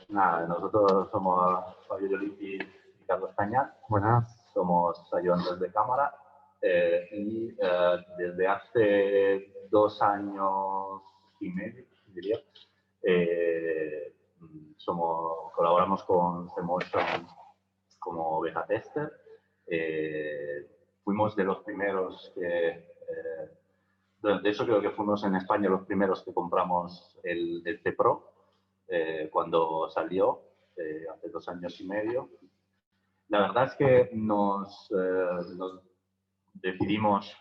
nada, nosotros somos Fabio Giolitti y Carlos Cañas. Buenas. Somos ayudantes de cámara y desde hace 2 años y medio, diría, colaboramos con Semotion como beta tester. Fuimos de los primeros que... de hecho, creo que fuimos en España los primeros que compramos el C Pro cuando salió, hace 2 años y medio. La verdad es que nos decidimos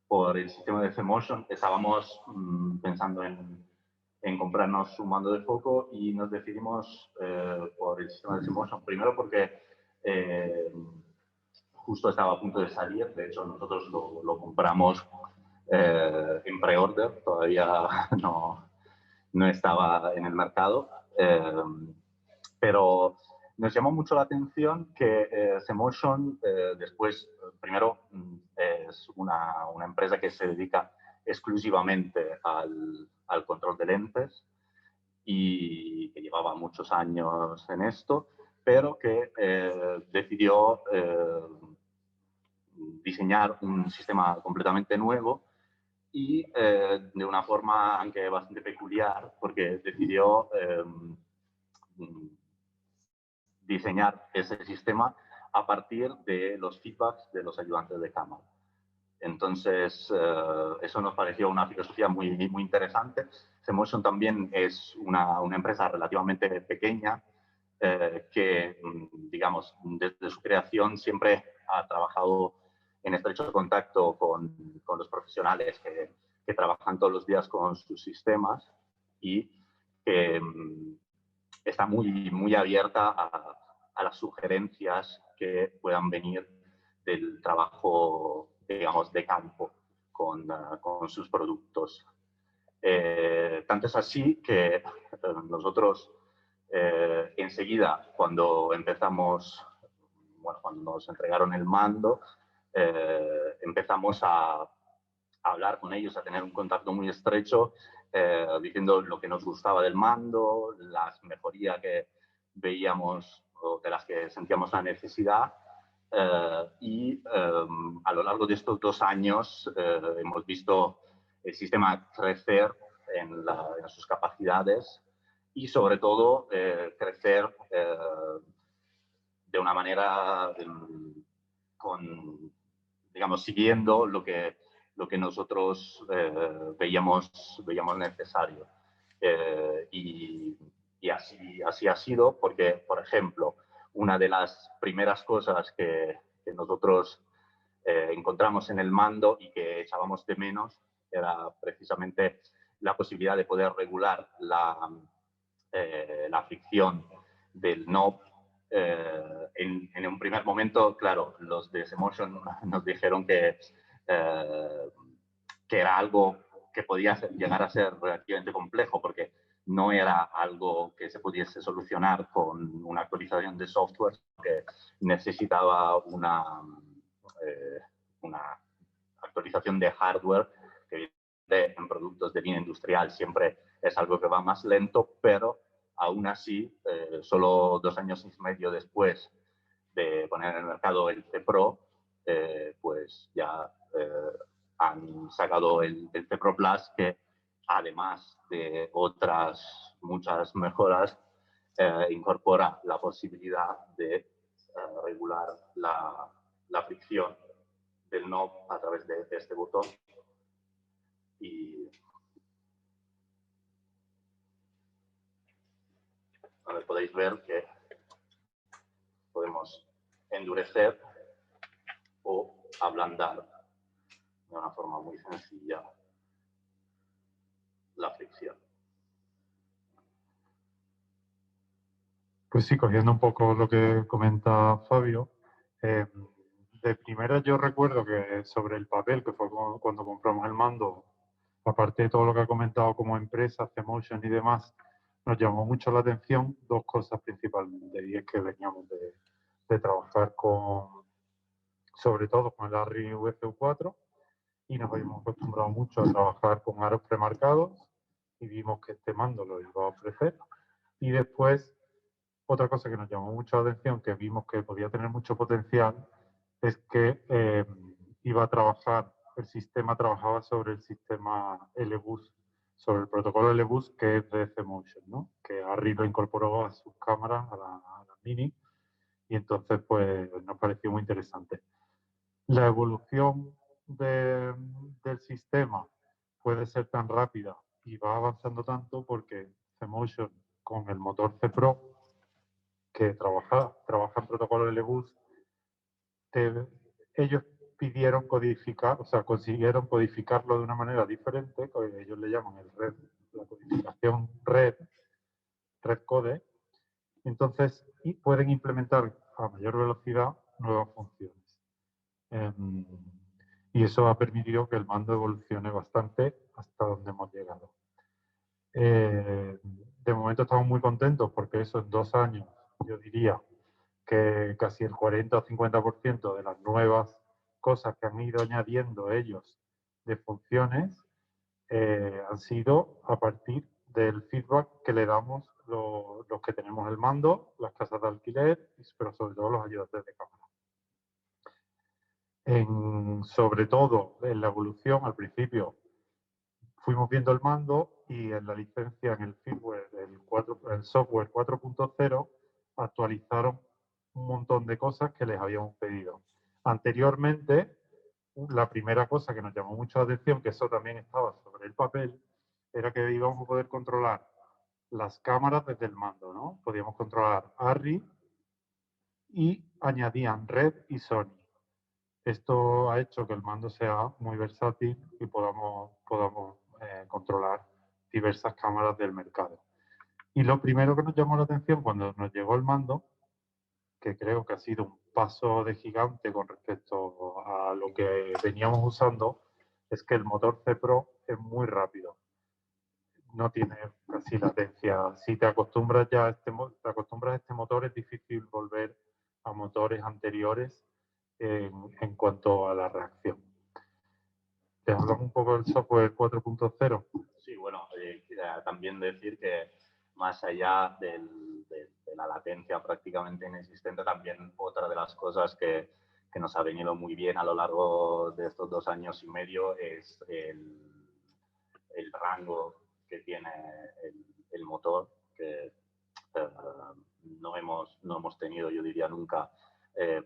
por el sistema de C-Motion. Estábamos pensando en comprarnos un mando de foco y nos decidimos por el sistema de C-Motion. Primero porque justo estaba a punto de salir. De hecho, nosotros lo compramos en pre-order. Todavía no estaba en el mercado. Pero nos llamó mucho la atención que C-Motion después, primero, es una empresa que se dedica exclusivamente al control de lentes y que llevaba muchos años en esto, pero que decidió diseñar un sistema completamente nuevo y de una forma aunque bastante peculiar, porque decidió diseñar ese sistema a partir de los feedbacks de los ayudantes de cámara. Entonces, eso nos pareció una filosofía muy interesante. C-Motion también es una empresa relativamente pequeña que, digamos, desde su creación siempre ha trabajado en estrecho contacto con los profesionales que trabajan todos los días con sus sistemas y que está muy abierta a las sugerencias que puedan venir del trabajo, digamos, de campo con sus productos. Tanto es así que nosotros enseguida, cuando nos entregaron el mando, empezamos a hablar con ellos, a tener un contacto muy estrecho, diciendo lo que nos gustaba del mando, las mejorías que veíamos o de las que sentíamos la necesidad. Y a lo largo de estos 2 años hemos visto el sistema crecer en sus capacidades y sobre todo crecer de una manera digamos, siguiendo lo que nosotros veíamos necesario. Y así ha sido porque, por ejemplo, una de las primeras cosas que nosotros encontramos en el mando y que echábamos de menos era precisamente la posibilidad de poder regular la fricción del knob. En un primer momento, claro, los de C-Motion nos dijeron que era algo que podía llegar a ser relativamente complejo porque no era algo que se pudiese solucionar con una actualización de software, que necesitaba una actualización de hardware, que en productos de línea industrial siempre es algo que va más lento, pero aún así, solo 2 años y medio después de poner en el mercado el C Pro, pues ya han sacado el C Pro Plus, que además de otras muchas mejoras, incorpora la posibilidad de regular la fricción del knob a través de este botón. Y a ver, podéis ver que podemos endurecer o ablandar de una forma muy sencilla la fricción. Pues sí, cogiendo un poco lo que comenta Fabio, de primera yo recuerdo que sobre el papel, que fue cuando compramos el mando, aparte de todo lo que ha comentado como empresa, C-Motion y demás, nos llamó mucho la atención 2 cosas principalmente, y es que veníamos de trabajar sobre todo con el ARRI VCU4, y nos habíamos acostumbrado mucho a trabajar con aros premarcados, y vimos que este mando lo iba a ofrecer. Y después otra cosa que nos llamó mucho la atención, que vimos que podía tener mucho potencial, es que iba a trabajar, el sistema trabajaba sobre el sistema LBus, sobre el protocolo LBus que es de C-Motion, ¿no? Que Arri lo incorporó a sus cámaras, a la Mini, y entonces pues nos pareció muy interesante. La evolución del sistema puede ser tan rápida y va avanzando tanto porque C-Motion con el motor C-Pro que trabaja en protocolo LBus, ellos pidieron codificar, o sea, consiguieron codificarlo de una manera diferente, que ellos le llaman el red, la codificación red code, entonces y pueden implementar a mayor velocidad nuevas funciones. Y eso ha permitido que el mando evolucione bastante hasta donde hemos llegado. De momento estamos muy contentos porque eso en 2 años, yo diría que casi el 40 o 50% de las nuevas cosas que han ido añadiendo ellos de funciones han sido a partir del feedback que le damos los que tenemos el mando, las casas de alquiler, pero sobre todo los ayudantes de cámara. Sobre todo en la evolución, al principio fuimos viendo el mando y en la licencia, en el firmware, el software 4.0, actualizaron un montón de cosas que les habíamos pedido. Anteriormente, la primera cosa que nos llamó mucho la atención, que eso también estaba sobre el papel, era que íbamos a poder controlar las cámaras desde el mando, ¿no? Podíamos controlar Arri y añadían Red y Sony. Esto ha hecho que el mando sea muy versátil y podamos controlar diversas cámaras del mercado. Y lo primero que nos llamó la atención cuando nos llegó el mando, que creo que ha sido un paso de gigante con respecto a lo que veníamos usando, es que el motor C-Pro es muy rápido. No tiene casi latencia. Si te acostumbras ya a este motor, es difícil volver a motores anteriores en cuanto a la reacción. ¿Te hablamos un poco del software 4.0? Sí, bueno, también decir que más allá de la latencia prácticamente inexistente, también otra de las cosas que nos ha venido muy bien a lo largo de estos 2 años y medio es el rango que tiene el motor, que no hemos tenido, yo diría, nunca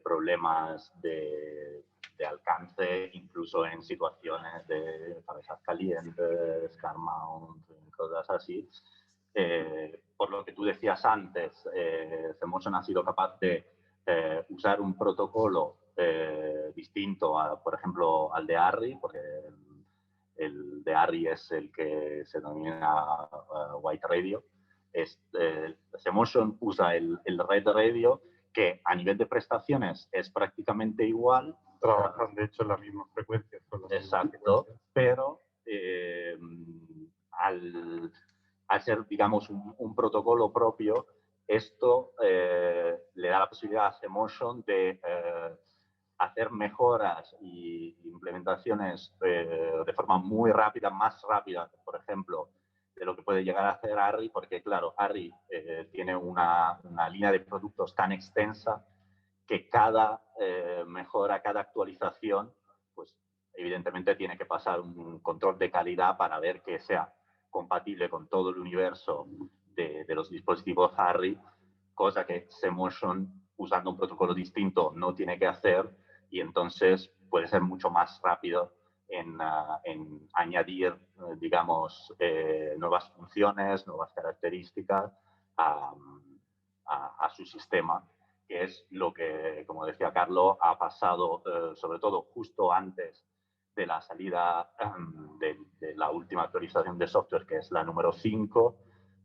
problemas de alcance, incluso en situaciones de cabezas calientes, car mount, cosas así. Por lo que tú decías antes, C-Motion ha sido capaz de usar un protocolo distinto, por ejemplo, al de Arri, porque el de Arri es el que se denomina White Radio. C-Motion usa el Red Radio, que a nivel de prestaciones es prácticamente igual. Trabajan, de hecho, en la misma frecuencia. Exacto, pero al ser, digamos, un protocolo propio, esto le da la posibilidad a C-Motion de hacer mejoras y implementaciones de forma muy rápida, más rápida, por ejemplo, de lo que puede llegar a hacer Arri, porque claro, Arri tiene una línea de productos tan extensa que cada mejora, cada actualización, pues evidentemente tiene que pasar un control de calidad para ver que sea compatible con todo el universo de los dispositivos Arri, cosa que C-Motion, usando un protocolo distinto, no tiene que hacer, y entonces puede ser mucho más rápido en añadir, digamos, nuevas funciones, nuevas características a su sistema, que es lo que, como decía Carlos, ha pasado sobre todo justo antes de la salida de la última actualización de software, que es la número 5,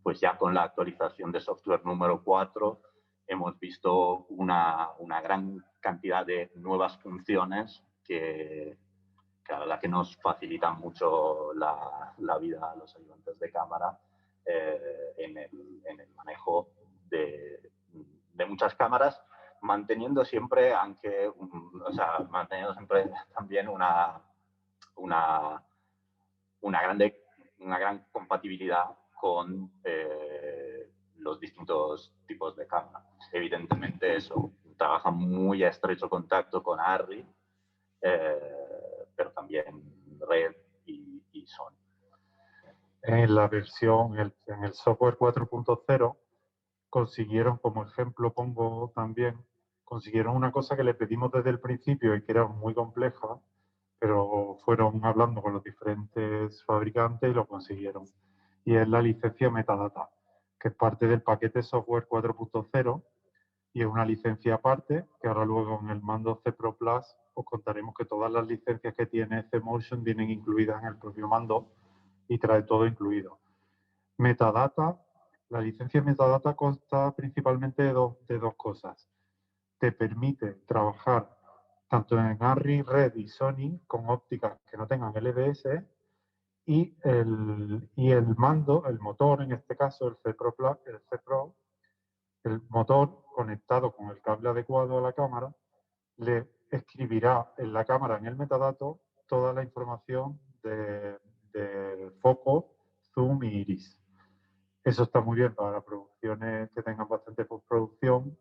pues ya con la actualización de software número 4 hemos visto una gran cantidad de nuevas funciones que a la que nos facilitan mucho la vida a los ayudantes de cámara en el manejo de muchas cámaras, manteniendo siempre, manteniendo siempre también una gran compatibilidad con los distintos tipos de cámara. Evidentemente eso, trabaja muy a estrecho contacto con ARRI, pero también Red y Sony. En la versión, en el software 4.0, consiguieron, como ejemplo pongo también, consiguieron una cosa que le pedimos desde el principio y que era muy compleja, pero fueron hablando con los diferentes fabricantes y lo consiguieron. Y es la licencia metadata, que es parte del paquete software 4.0 y es una licencia aparte, que ahora luego en el mando C Pro Plus os contaremos que todas las licencias que tiene C-Motion vienen incluidas en el propio mando y trae todo incluido. Metadata, la licencia metadata consta principalmente de dos cosas. Te permite trabajar tanto en ARRI, Red y Sony con ópticas que no tengan LDS y el mando, el motor en este caso, el C Pro, el motor conectado con el cable adecuado a la cámara, le escribirá en la cámara, en el metadato, toda la información de foco, zoom y iris. Eso está muy bien para producciones que tengan bastante postproducción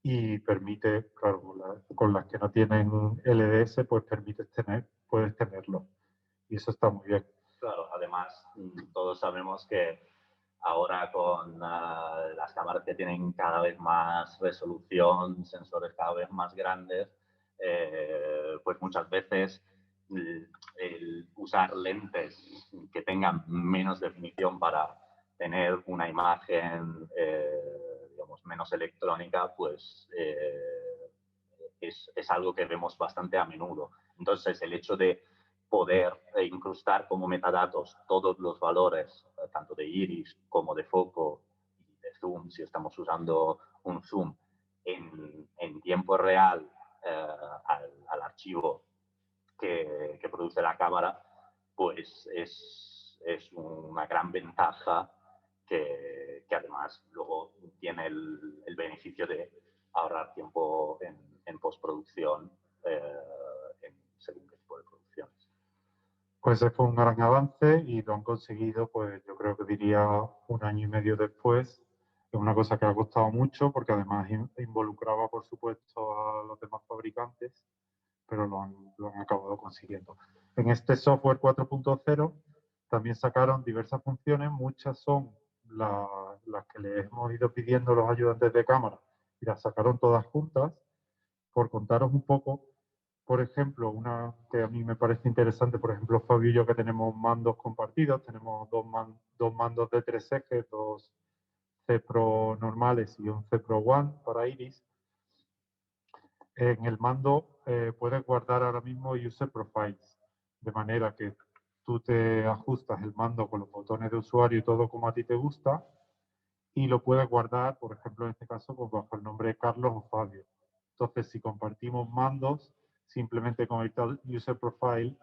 y permite, claro, con las que no tienen LDS, pues puedes tenerlo. Y eso está muy bien. Claro, además, todos sabemos que ahora con las cámaras que tienen cada vez más resolución, sensores cada vez más grandes, pues muchas veces el usar lentes que tengan menos definición para tener una imagen, digamos, menos electrónica, pues es algo que vemos bastante a menudo. Entonces, el hecho de poder incrustar como metadatos todos los valores, tanto de iris como de foco y de zoom, si estamos usando un zoom, en tiempo real al archivo que produce la cámara, pues es una gran ventaja que además luego tiene el beneficio de ahorrar tiempo en postproducción según qué tipo de producciones. Pues ese fue un gran avance y lo han conseguido, pues yo creo que diría 1 año y medio después. Es una cosa que ha costado mucho porque además involucraba, por supuesto, a los demás fabricantes, pero lo han acabado consiguiendo. En este software 4.0 también sacaron diversas funciones, muchas son las que les hemos ido pidiendo los ayudantes de cámara y las sacaron todas juntas. Por contaros un poco, por ejemplo, una que a mí me parece interesante, por ejemplo, Fabio y yo que tenemos mandos compartidos, tenemos dos mandos de 3 ejes, 2 C Pro normales y un C Pro One para Iris. En el mando puedes guardar ahora mismo User Profiles, de manera que tú te ajustas el mando con los botones de usuario y todo como a ti te gusta, y lo puedes guardar, por ejemplo, en este caso, pues bajo el nombre de Carlos o Fabio. Entonces, si compartimos mandos, simplemente con el User Profile,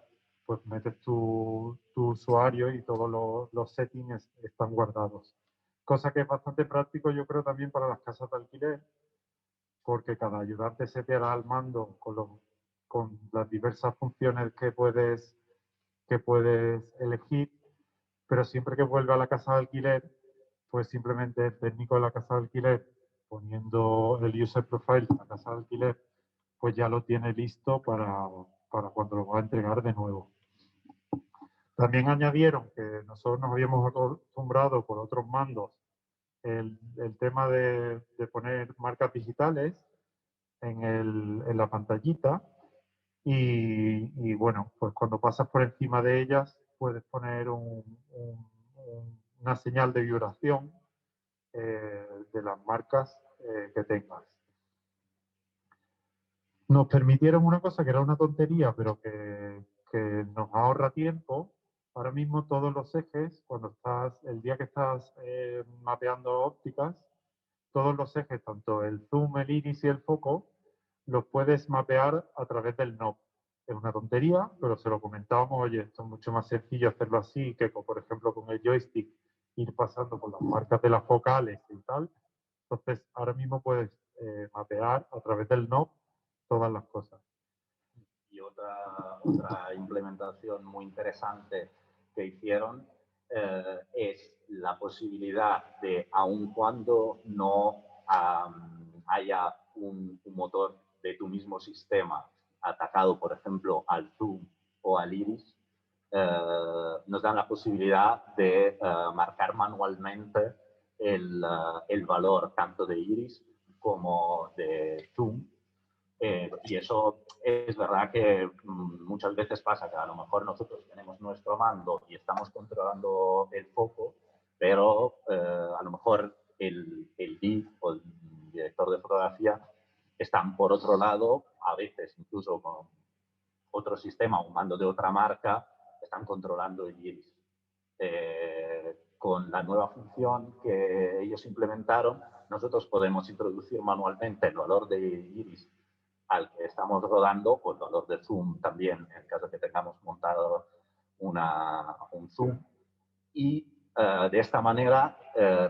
pues metes tu usuario y todos los settings están guardados. Cosa que es bastante práctico, yo creo, también para las casas de alquiler, porque cada ayudante se te hará al mando con las diversas funciones que puedes elegir, pero siempre que vuelva a la casa de alquiler, pues simplemente el técnico de la casa de alquiler, poniendo el user profile de la casa de alquiler, pues ya lo tiene listo para cuando lo va a entregar de nuevo. También añadieron que nosotros nos habíamos acostumbrado por otros mandos el tema de poner marcas digitales en la pantallita y bueno, pues cuando pasas por encima de ellas puedes poner una señal de vibración de las marcas que tengas. Nos permitieron una cosa que era una tontería, pero que nos ahorra tiempo. Ahora mismo todos los ejes, el día que estás mapeando ópticas, todos los ejes, tanto el zoom, el iris y el foco, los puedes mapear a través del knob. Es una tontería, pero se lo comentábamos, oye, esto es mucho más sencillo hacerlo así que, por ejemplo, con el joystick, ir pasando por las marcas de las focales y tal. Entonces, ahora mismo puedes mapear a través del knob todas las cosas. Y otra implementación muy interesante que hicieron es la posibilidad de, aun cuando no haya un motor de tu mismo sistema atacado, por ejemplo, al zoom o al iris, nos dan la posibilidad de marcar manualmente el valor tanto de iris como de zoom. Y eso es verdad que muchas veces pasa que a lo mejor nosotros tenemos nuestro mando y estamos controlando el foco, pero a lo mejor el lead o el director de fotografía están por otro lado, a veces incluso con otro sistema, un mando de otra marca, están controlando el iris. Con la nueva función que ellos implementaron, nosotros podemos introducir manualmente el valor de iris al que estamos rodando, o el valor de zoom también, en el caso de que tengamos montado un zoom, y de esta manera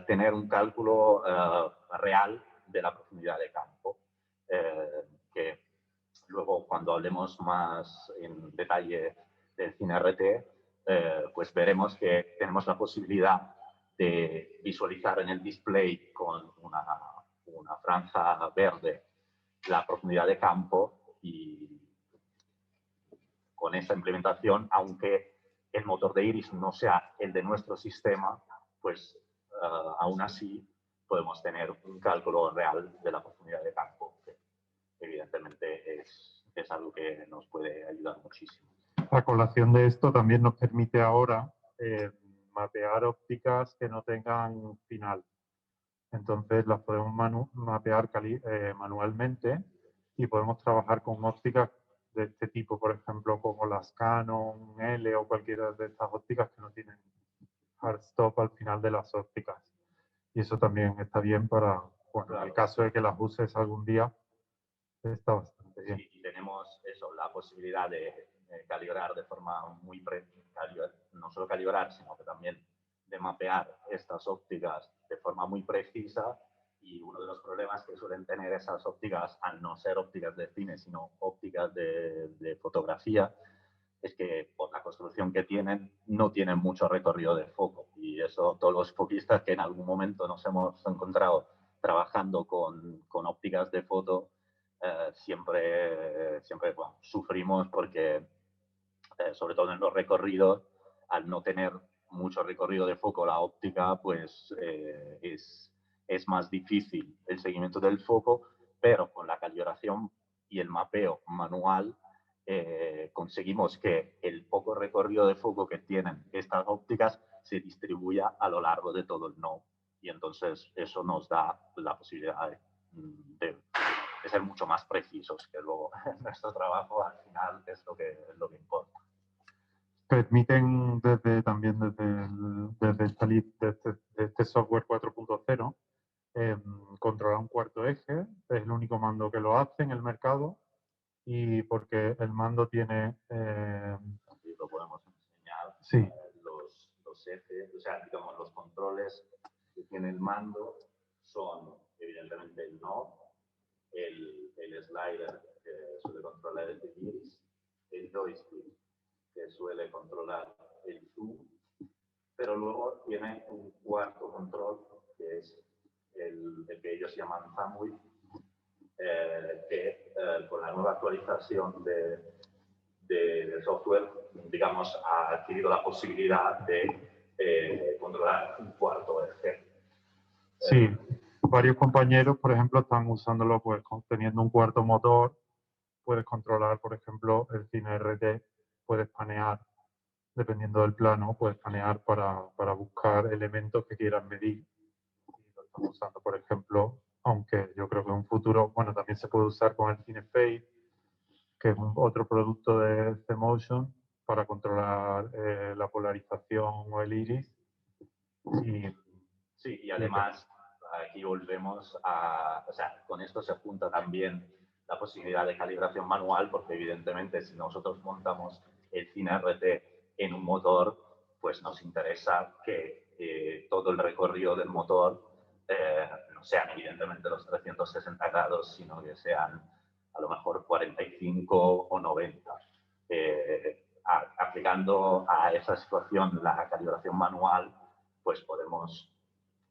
tener un cálculo real de la profundidad de campo, que luego cuando hablemos más en detalle del CineRT, pues veremos que tenemos la posibilidad de visualizar en el display con una franja verde la profundidad de campo, y con esa implementación, aunque el motor de iris no sea el de nuestro sistema, pues aún así podemos tener un cálculo real de la profundidad de campo, que evidentemente es algo que nos puede ayudar muchísimo. A colación de esto también nos permite ahora mapear ópticas que no tengan final. Entonces las podemos mapear manualmente y podemos trabajar con ópticas de este tipo, por ejemplo, como las Canon, L o cualquiera de estas ópticas que no tienen hard stop al final de las ópticas. Y eso también está bien para, bueno, claro, en el caso de que las uses algún día, está bastante bien. Sí, y tenemos eso, la posibilidad de calibrar de forma muy no solo calibrar, sino que también de mapear estas ópticas de forma muy precisa. Y uno de los problemas que suelen tener esas ópticas, al no ser ópticas de cine, sino ópticas de fotografía, es que por la construcción que tienen, no tienen mucho recorrido de foco. Y eso, todos los foquistas que en algún momento nos hemos encontrado trabajando con ópticas de foto, siempre bueno, sufrimos porque, sobre todo en los recorridos, al no tener mucho recorrido de foco la óptica, pues es más difícil el seguimiento del foco, pero con la calibración y el mapeo manual conseguimos que el poco recorrido de foco que tienen estas ópticas se distribuya a lo largo de todo el nodo. Y entonces eso nos da la posibilidad de ser mucho más precisos, que luego nuestro trabajo al final es lo que importa. Permiten también desde este software 4.0 controlar un cuarto eje. Es el único mando que lo hace en el mercado, y porque el mando tiene... Aquí lo podemos enseñar. Sí. Los ejes, o sea, digamos, los controles que tiene el mando son evidentemente el node, el slider que suele controlar el iris, el joystick que suele controlar el zoom, pero luego tiene un cuarto control que es el que ellos llaman Family, que con la nueva actualización del software, digamos, ha adquirido la posibilidad de controlar un cuarto eje. Sí, varios compañeros, por ejemplo, están usándolo pues teniendo un cuarto motor. Puedes controlar, por ejemplo, el CineRT, puedes panear, dependiendo del plano, puedes panear para buscar elementos que quieras medir. Y lo estamos usando, por ejemplo, aunque yo creo que en un futuro, bueno, también se puede usar con el CineFade, que es otro producto de C-Motion para controlar la polarización o el iris. Sí, y además aquí volvemos a, o sea, con esto se junta también la posibilidad de calibración manual, porque evidentemente si nosotros montamos el CineRT en un motor, pues nos interesa que todo el recorrido del motor no sean evidentemente los 360 grados, sino que sean a lo mejor 45 o 90. aplicando a esa situación la calibración manual, pues podemos,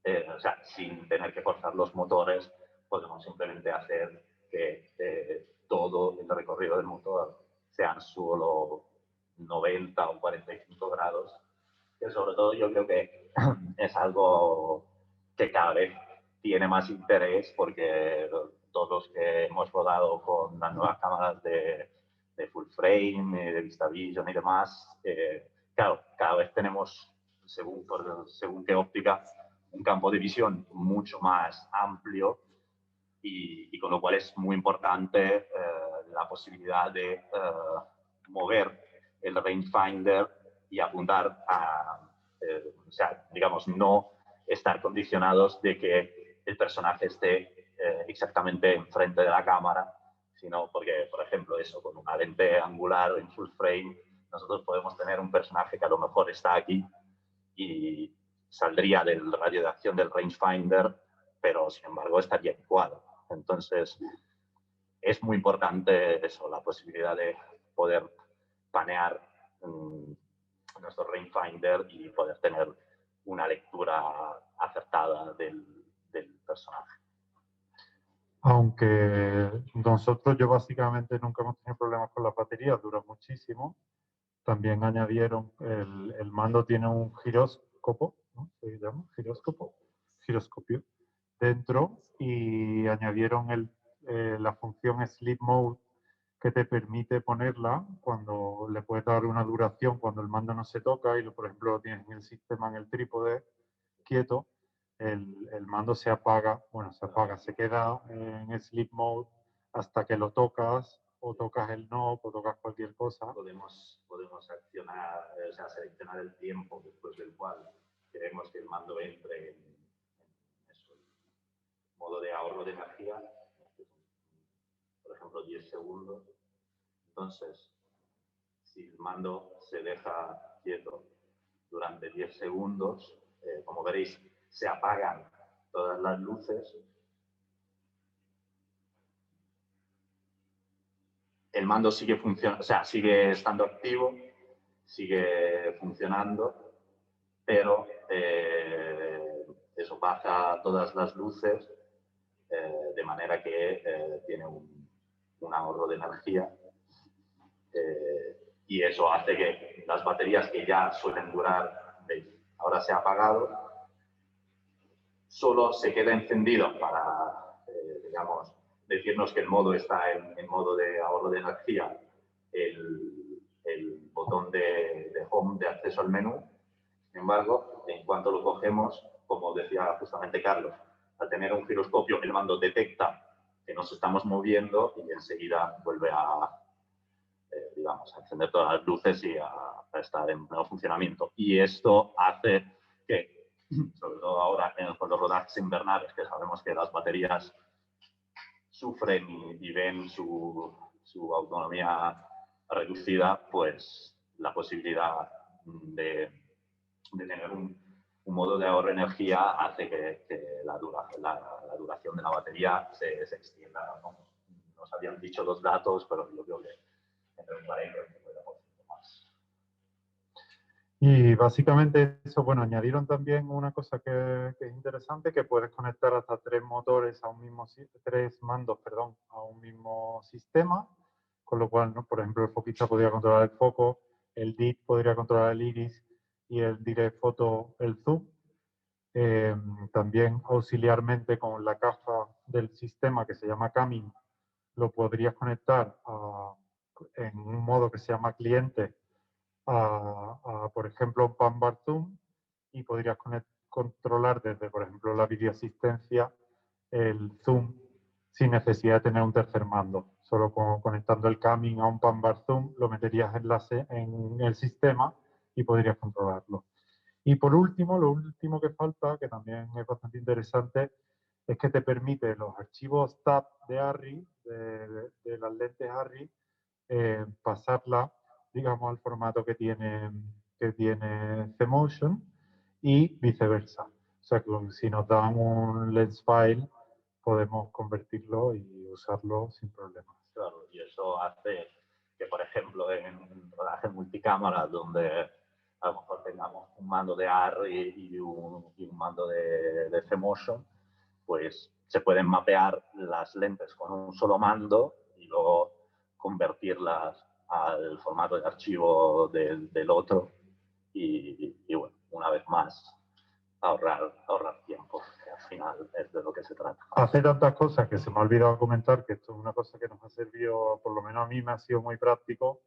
o sea, sin tener que forzar los motores, podemos simplemente hacer que todo el recorrido del motor sean solo 90 o 45 grados, que sobre todo yo creo que es algo que cada vez tiene más interés porque todos los que hemos rodado con las nuevas cámaras de full frame, de VistaVision y demás, claro, cada vez tenemos, según qué óptica, un campo de visión mucho más amplio y con lo cual es muy importante la posibilidad de mover el rangefinder y apuntar a, o sea, digamos, no estar condicionados de que el personaje esté exactamente enfrente de la cámara, sino porque, por ejemplo, eso, con una lente angular en full frame, nosotros podemos tener un personaje que a lo mejor está aquí y saldría del radio de acción del rangefinder, pero sin embargo estaría en cuadro. Entonces, es muy importante eso, la posibilidad de poder panear nuestro rangefinder y poder tener una lectura acertada del personaje. Aunque nosotros, yo básicamente nunca hemos tenido problemas con las baterías, dura muchísimo. También añadieron, el mando tiene un giróscopo, ¿no? ¿Se llama? Giroscopio dentro, y añadieron la función Sleep Mode, que te permite ponerla cuando le puedes dar una duración cuando el mando no se toca y, por ejemplo, lo tienes en el sistema, en el trípode quieto, el mando se apaga, se queda en Sleep Mode hasta que lo tocas, o tocas el knob, o tocas cualquier cosa. Podemos accionar, o sea, seleccionar el tiempo después del cual queremos que el mando entre en eso, modo de ahorro de energía, por ejemplo 10 segundos. Entonces, si el mando se deja quieto durante 10 segundos, como veréis, se apagan todas las luces. El mando sigue funcionando, o sea, sigue estando activo, sigue funcionando, pero eso baja todas las luces de manera que tiene un ahorro de energía. Y eso hace que las baterías que ya suelen durar, ahora se ha apagado, solo se queda encendido para, digamos, decirnos que el modo está en modo de ahorro de energía, el botón de home de acceso al menú. Sin embargo, en cuanto lo cogemos, como decía justamente Carlos, al tener un giroscopio, el mando detecta que nos estamos moviendo y enseguida vuelve a, digamos, a encender todas las luces y a estar en pleno funcionamiento. Y esto hace que, sobre todo ahora con los rodajes invernales, que sabemos que las baterías sufren y ven su autonomía reducida, pues la posibilidad de tener un modo de ahorro de energía hace que la duración de la batería se extienda. ¿No? Nos habían dicho los datos, pero yo creo que entre un 40 y un 50% más. Y básicamente eso, bueno, añadieron también una cosa que es interesante, que puedes conectar hasta 3 motores a un mismo, 3 mandos, perdón, a un mismo sistema, con lo cual, ¿no? Por ejemplo, el foquista podría controlar el foco, el DIT podría controlar el iris y el Direct Photo el zoom. También auxiliarmente con la caja del sistema que se llama Camin, lo podrías conectar en un modo que se llama cliente por ejemplo, un pan bar zoom, y podrías controlar desde, por ejemplo, la videoasistencia el zoom sin necesidad de tener un tercer mando. Solo conectando el Camin a un pan bar zoom lo meterías en el sistema y podrías controlarlo. Y por último, lo último que falta, que también es bastante interesante, es que te permite los archivos TAP de ARRI, de las lentes ARRI, pasarla, digamos, al formato que tiene C-Motion y viceversa. O sea, que si nos dan un lens file, podemos convertirlo y usarlo sin problemas. Claro, y eso hace que por ejemplo, en rodaje multicámara, donde a lo mejor tengamos un mando de AR y un mando de C-Motion, pues se pueden mapear las lentes con un solo mando y luego convertirlas al formato de archivo del otro y bueno, una vez más, ahorrar tiempo, que al final es de lo que se trata. Hace tantas cosas que se me ha olvidado comentar, que esto es una cosa que nos ha servido, por lo menos a mí me ha sido muy práctico,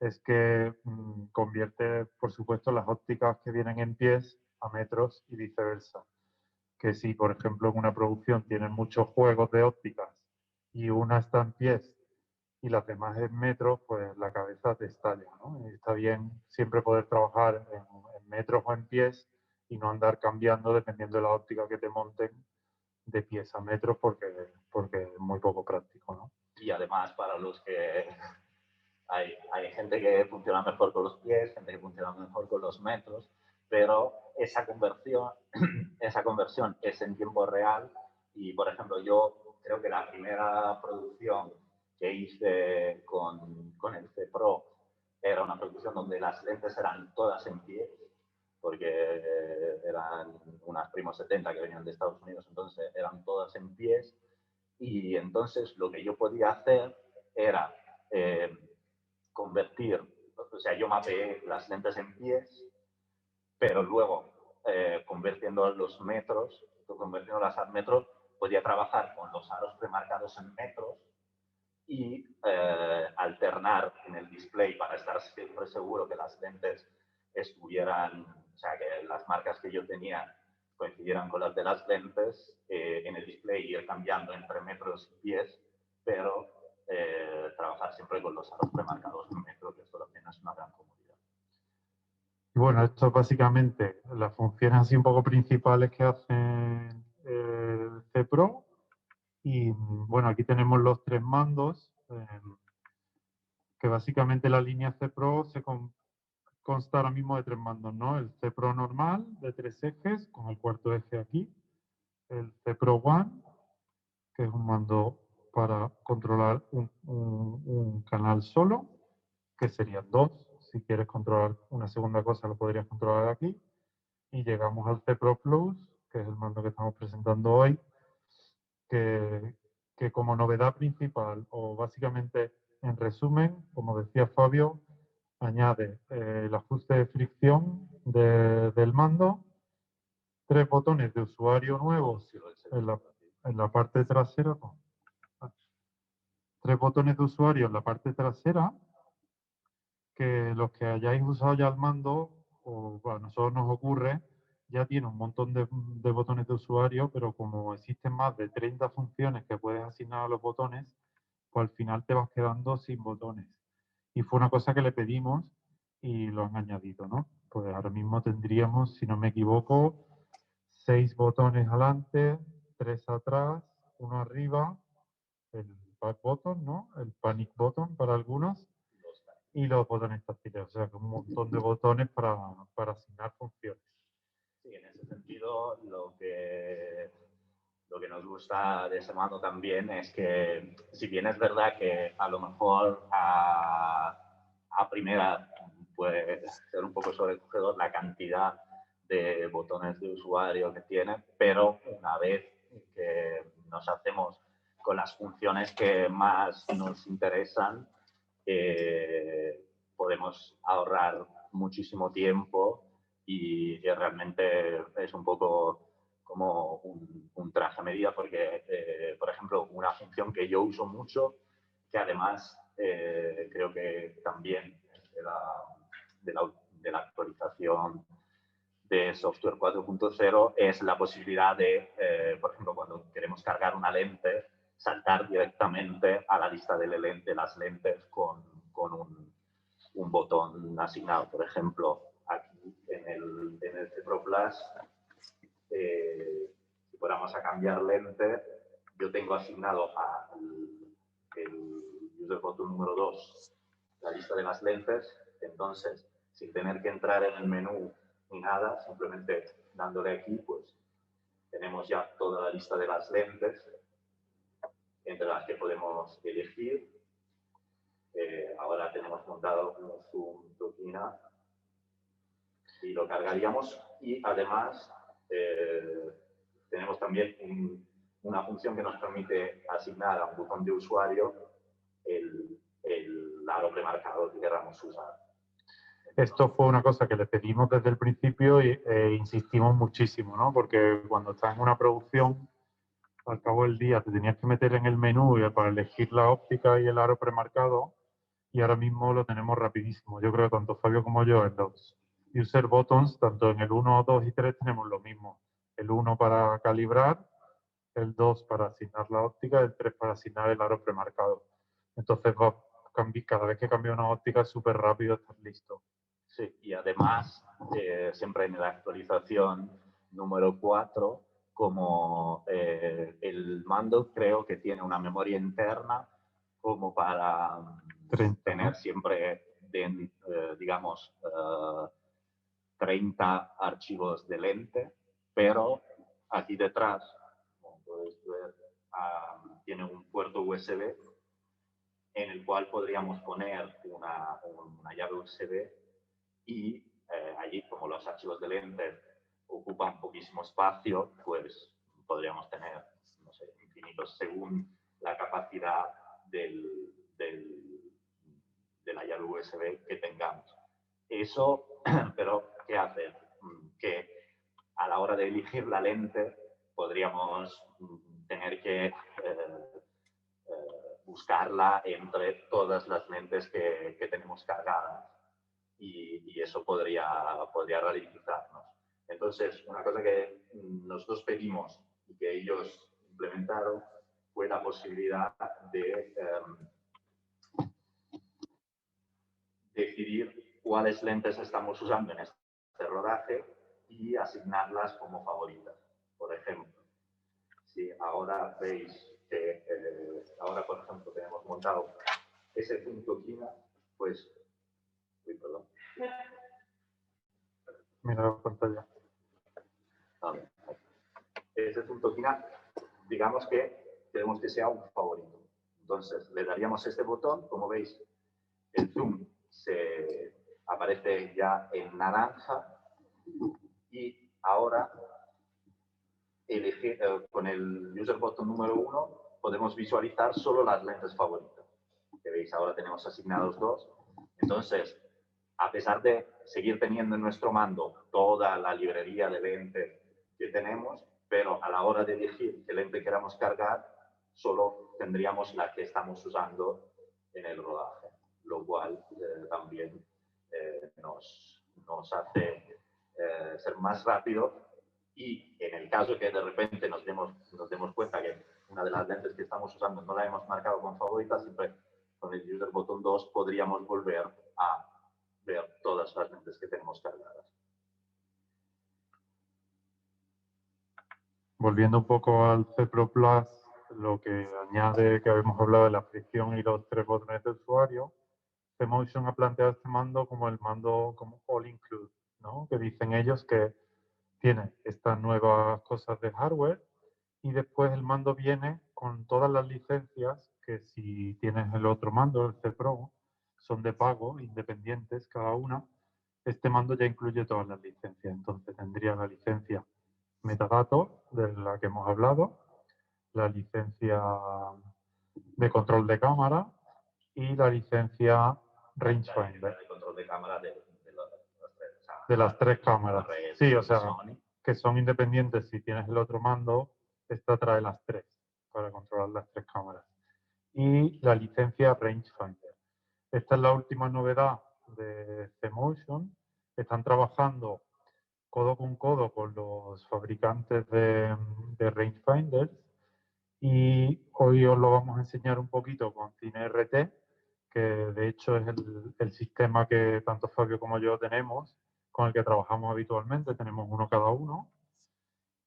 es que convierte, por supuesto, las ópticas que vienen en pies a metros y viceversa. Que si, por ejemplo, en una producción tienen muchos juegos de ópticas y una está en pies y las demás en metros, pues la cabeza te estalla, ¿no? Y está bien siempre poder trabajar en metros o en pies y no andar cambiando dependiendo de la óptica que te monten de pies a metros porque es muy poco práctico, ¿no? Y además para los que hay gente que funciona mejor con los pies, gente que funciona mejor con los metros, pero esa conversión es en tiempo real y, por ejemplo, yo creo que la primera producción que hice con el C Pro era una producción donde las lentes eran todas en pie, porque eran unas Primos 70 que venían de Estados Unidos, entonces eran todas en pies y entonces lo que yo podía hacer era convertir, o sea, yo mapeé las lentes en pies, pero luego convirtiendo los metros, convirtiéndolas a metros, podía trabajar con los aros premarcados en metros y alternar en el display para estar siempre seguro que las lentes estuvieran, o sea, que las marcas que yo tenía coincidieran con las de las lentes en el display, ir cambiando entre metros y pies, pero trabajar siempre con los aros premarcados en metro, que esto también es una gran comodidad. Y bueno, esto es básicamente las funciones así un poco principales que hace el C Pro. Y bueno, aquí tenemos los tres mandos, que básicamente la línea C Pro se consta ahora mismo de tres mandos, ¿no? El C Pro normal de 3 ejes, con el cuarto eje aquí. El C Pro One, que es un mando para controlar un canal solo, que serían dos. Si quieres controlar una segunda cosa, lo podrías controlar aquí. Y llegamos al C Pro Plus, que es el mando que estamos presentando hoy, que como novedad principal, o básicamente en resumen, como decía Fabio, añade el ajuste de fricción del mando, 3 botones de usuario nuevos en la parte trasera, 3 botones de usuario en la parte trasera, que los que hayáis usado ya el mando, o a nosotros nos ocurre, ya tiene un montón de botones de usuario, pero como existen más de 30 funciones que puedes asignar a los botones, pues al final te vas quedando sin botones. Y fue una cosa que le pedimos y lo han añadido, ¿no? Pues ahora mismo tendríamos, si no me equivoco, 6 botones adelante, 3 atrás, uno arriba, el back button, ¿no? El panic button para algunos, y los botones táctiles, o sea, un montón de botones para asignar funciones. Sí, en ese sentido, lo que nos gusta de ese mando también es que, si bien es verdad que a lo mejor a primera puede ser un poco sobrecogedor la cantidad de botones de usuario que tiene, pero una vez que nos hacemos con las funciones que más nos interesan, podemos ahorrar muchísimo tiempo y realmente es un poco como un traje a medida porque, por ejemplo, una función que yo uso mucho, que además creo que también de la actualización de software 4.0 es la posibilidad de, por ejemplo, cuando queremos cargar una lente, saltar directamente a la lista de las lentes con un botón asignado. Por ejemplo, aquí en el C Pro Plus, si fuéramos a cambiar lente, yo tengo asignado el user button número 2 la lista de las lentes, entonces, sin tener que entrar en el menú ni nada, simplemente dándole aquí, pues tenemos ya toda la lista de las lentes entre las que podemos elegir. Ahora tenemos montado un zoom turbina y lo cargaríamos, y además tenemos también una función que nos permite asignar a un botón de usuario el aro premarcado que queramos usar. Esto fue una cosa que le pedimos desde el principio e insistimos muchísimo, ¿no? Porque cuando estás en una producción, al cabo del día te tenías que meter en el menú para elegir la óptica y el aro premarcado, y ahora mismo lo tenemos rapidísimo. Yo creo que tanto Fabio como yo en los user buttons, tanto en el 1, 2 y 3 tenemos lo mismo. El 1 para calibrar, el 2 para asignar la óptica, el 3 para asignar el aro premarcado. Entonces cada vez que cambia una óptica es súper rápido estar listo. Sí, y además, siempre en la actualización número 4, como el mando creo que tiene una memoria interna como para 30, tener ¿no? siempre, digamos, 30 archivos de lente, pero aquí detrás, como podéis ver, tiene un puerto USB en el cual podríamos poner una llave USB, y allí, como los archivos de lente ocupan poquísimo espacio, pues podríamos tener, no sé, infinitos según la capacidad de la llave USB que tengamos. Eso, pero, ¿qué hace? Que a la hora de elegir la lente podríamos tener que buscarla entre todas las lentes que tenemos cargadas, y eso podría ralentizarnos. Entonces, una cosa que nosotros pedimos y que ellos implementaron fue la posibilidad de decidir cuáles lentes estamos usando en este rodaje y asignarlas como favoritas. Por ejemplo, si ahora veis que ahora, por ejemplo, tenemos montado ese punto quina, pues... Uy, perdón. Mira la pantalla. Vale. Ese punto quina, digamos que queremos que sea un favorito. Entonces, le daríamos este botón, como veis, el zoom se aparece ya en naranja, y ahora con el user button número 1 podemos visualizar solo las lentes favoritas. Que veis, ahora tenemos asignados 2. Entonces, a pesar de seguir teniendo en nuestro mando toda la librería de lentes que tenemos, pero a la hora de elegir qué lente queramos cargar, solo tendríamos la que estamos usando en el rodaje, lo cual también nos hace ser más rápido. Y en el caso que de repente nos demos cuenta que una de las lentes que estamos usando no la hemos marcado con favorita, siempre con el user button 2 podríamos volver a ver todas las lentes que tenemos cargadas. Volviendo un poco al C Pro Plus, lo que añade, que habíamos hablado de la fricción y los 3 botones de usuario, C-Motion ha planteado este mando como el mando como all include, ¿no? Que dicen ellos que tiene estas nuevas cosas de hardware, y después el mando viene con todas las licencias que, si tienes el otro mando, el C Pro, son de pago, independientes cada una. Este mando ya incluye todas las licencias. Entonces tendría la licencia metadatos, de la que hemos hablado, la licencia de control de cámara y la licencia rangefinder. De control de cámara de las 3 cámaras. Sí, o sea, Sony, que son independientes. Si tienes el otro mando, esta trae las 3 para controlar las 3 cámaras. Y la licencia rangefinder. Esta es la última novedad de C-Motion. Están trabajando codo con codo con los fabricantes de rangefinders, y hoy os lo vamos a enseñar un poquito con CineRT, que de hecho es el sistema que tanto Fabio como yo tenemos, con el que trabajamos habitualmente. Tenemos uno cada uno,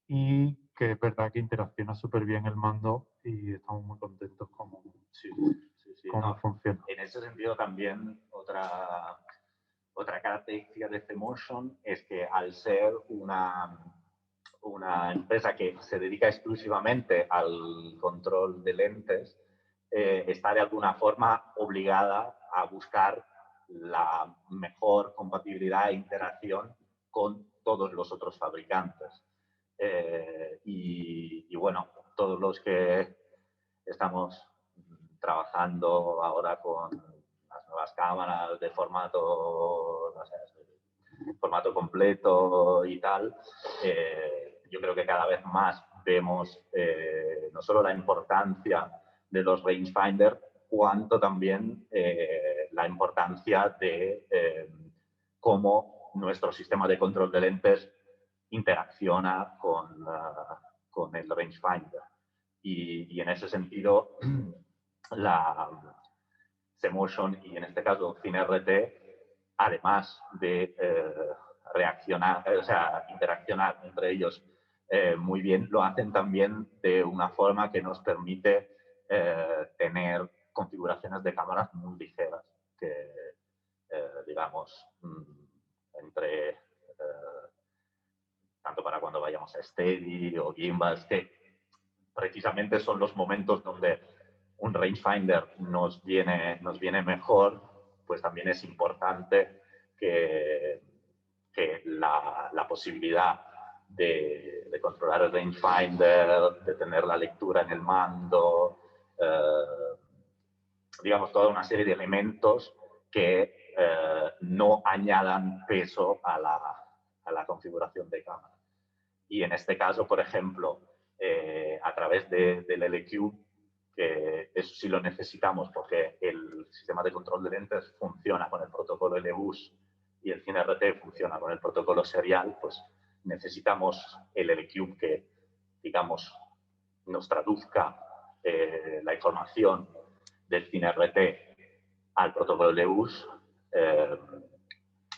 y que es verdad que interacciona súper bien el mando y estamos muy contentos con cómo funciona. En ese sentido también otra característica de C-Motion es que, al ser una empresa que se dedica exclusivamente al control de lentes, está de alguna forma obligada a buscar la mejor compatibilidad e interacción con todos los otros fabricantes. Y bueno, todos los que estamos trabajando ahora con las nuevas cámaras de formato, no sé, formato completo y tal, yo creo que cada vez más vemos no solo la importancia de los rangefinder, cuanto también la importancia de cómo nuestro sistema de control de lentes interacciona con el rangefinder. Y en ese sentido, la C-Motion y en este caso CineRT, además de reaccionar, o sea, interaccionar entre ellos muy bien, lo hacen también de una forma que nos permite tener configuraciones de cámaras muy ligeras, que digamos, entre tanto para cuando vayamos a steady o gimbals, que precisamente son los momentos donde un rangefinder nos viene mejor, pues también es importante que la posibilidad de controlar el rangefinder, de tener la lectura en el mando, digamos, toda una serie de elementos que no añadan peso a la configuración de cámara. Y en este caso, por ejemplo, a través del LQ, que eso sí lo necesitamos porque el sistema de control de lentes funciona con el protocolo LBus y el CineRT funciona con el protocolo serial, pues necesitamos el LQ que, digamos, nos traduzca la información del CineRT al protocolo LBus,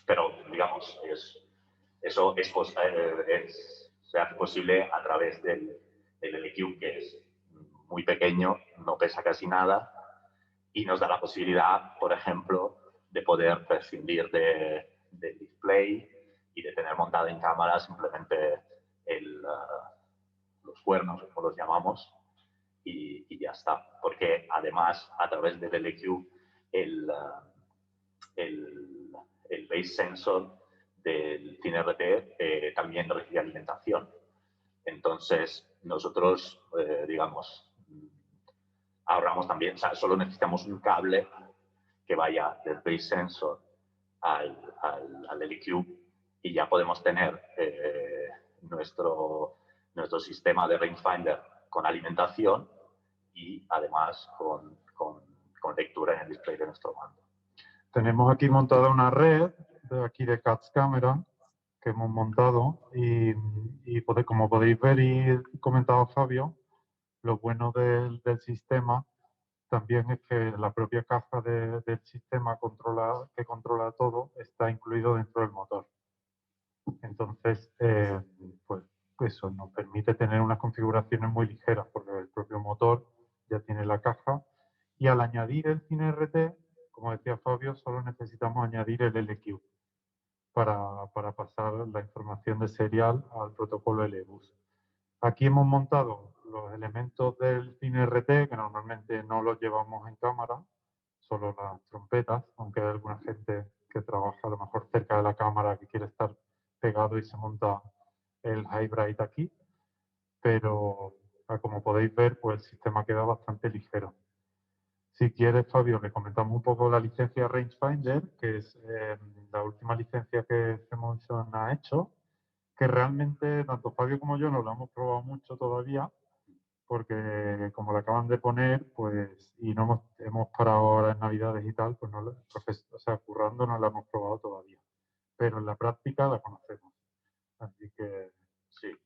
pero, digamos, eso se hace posible a través del LQ, que es muy pequeño, no pesa casi nada y nos da la posibilidad, por ejemplo, de poder prescindir del display y de tener montada en cámara simplemente los cuernos, como los llamamos, y ya está. Porque además, a través del LQ, el base sensor del CineRT también recibe alimentación. Entonces, nosotros, digamos, ahorramos también, o sea, solo necesitamos un cable que vaya del base sensor al LQ y ya podemos tener nuestro sistema de rangefinder con alimentación y además con lectura en el display de nuestro mando. Tenemos aquí montada una red de CATS Camera que hemos montado y como podéis ver y comentaba Fabio, lo bueno del sistema también es que la propia caja del sistema que controla todo está incluido dentro del motor. Entonces, pues eso nos permite tener unas configuraciones muy ligeras porque el propio motor ya tiene la caja y al añadir el CineRT, como decía Fabio, solo necesitamos añadir el LQ para pasar la información de serial al protocolo LBus. Aquí hemos montado los elementos del CineRT, que normalmente no los llevamos en cámara, solo las trompetas, aunque hay alguna gente que trabaja a lo mejor cerca de la cámara que quiere estar pegado y se monta el High Bright aquí, pero como podéis ver, pues el sistema queda bastante ligero. Si quieres, Fabio, le comentamos un poco la licencia Rangefinder, que es la última licencia que C-Motion ha hecho, que realmente tanto Fabio como yo no lo hemos probado mucho todavía, porque como lo acaban de poner, pues, y no hemos parado ahora en Navidades y tal, pues no, o sea, currando no la hemos probado todavía. Pero en la práctica la conocemos. Así que sí.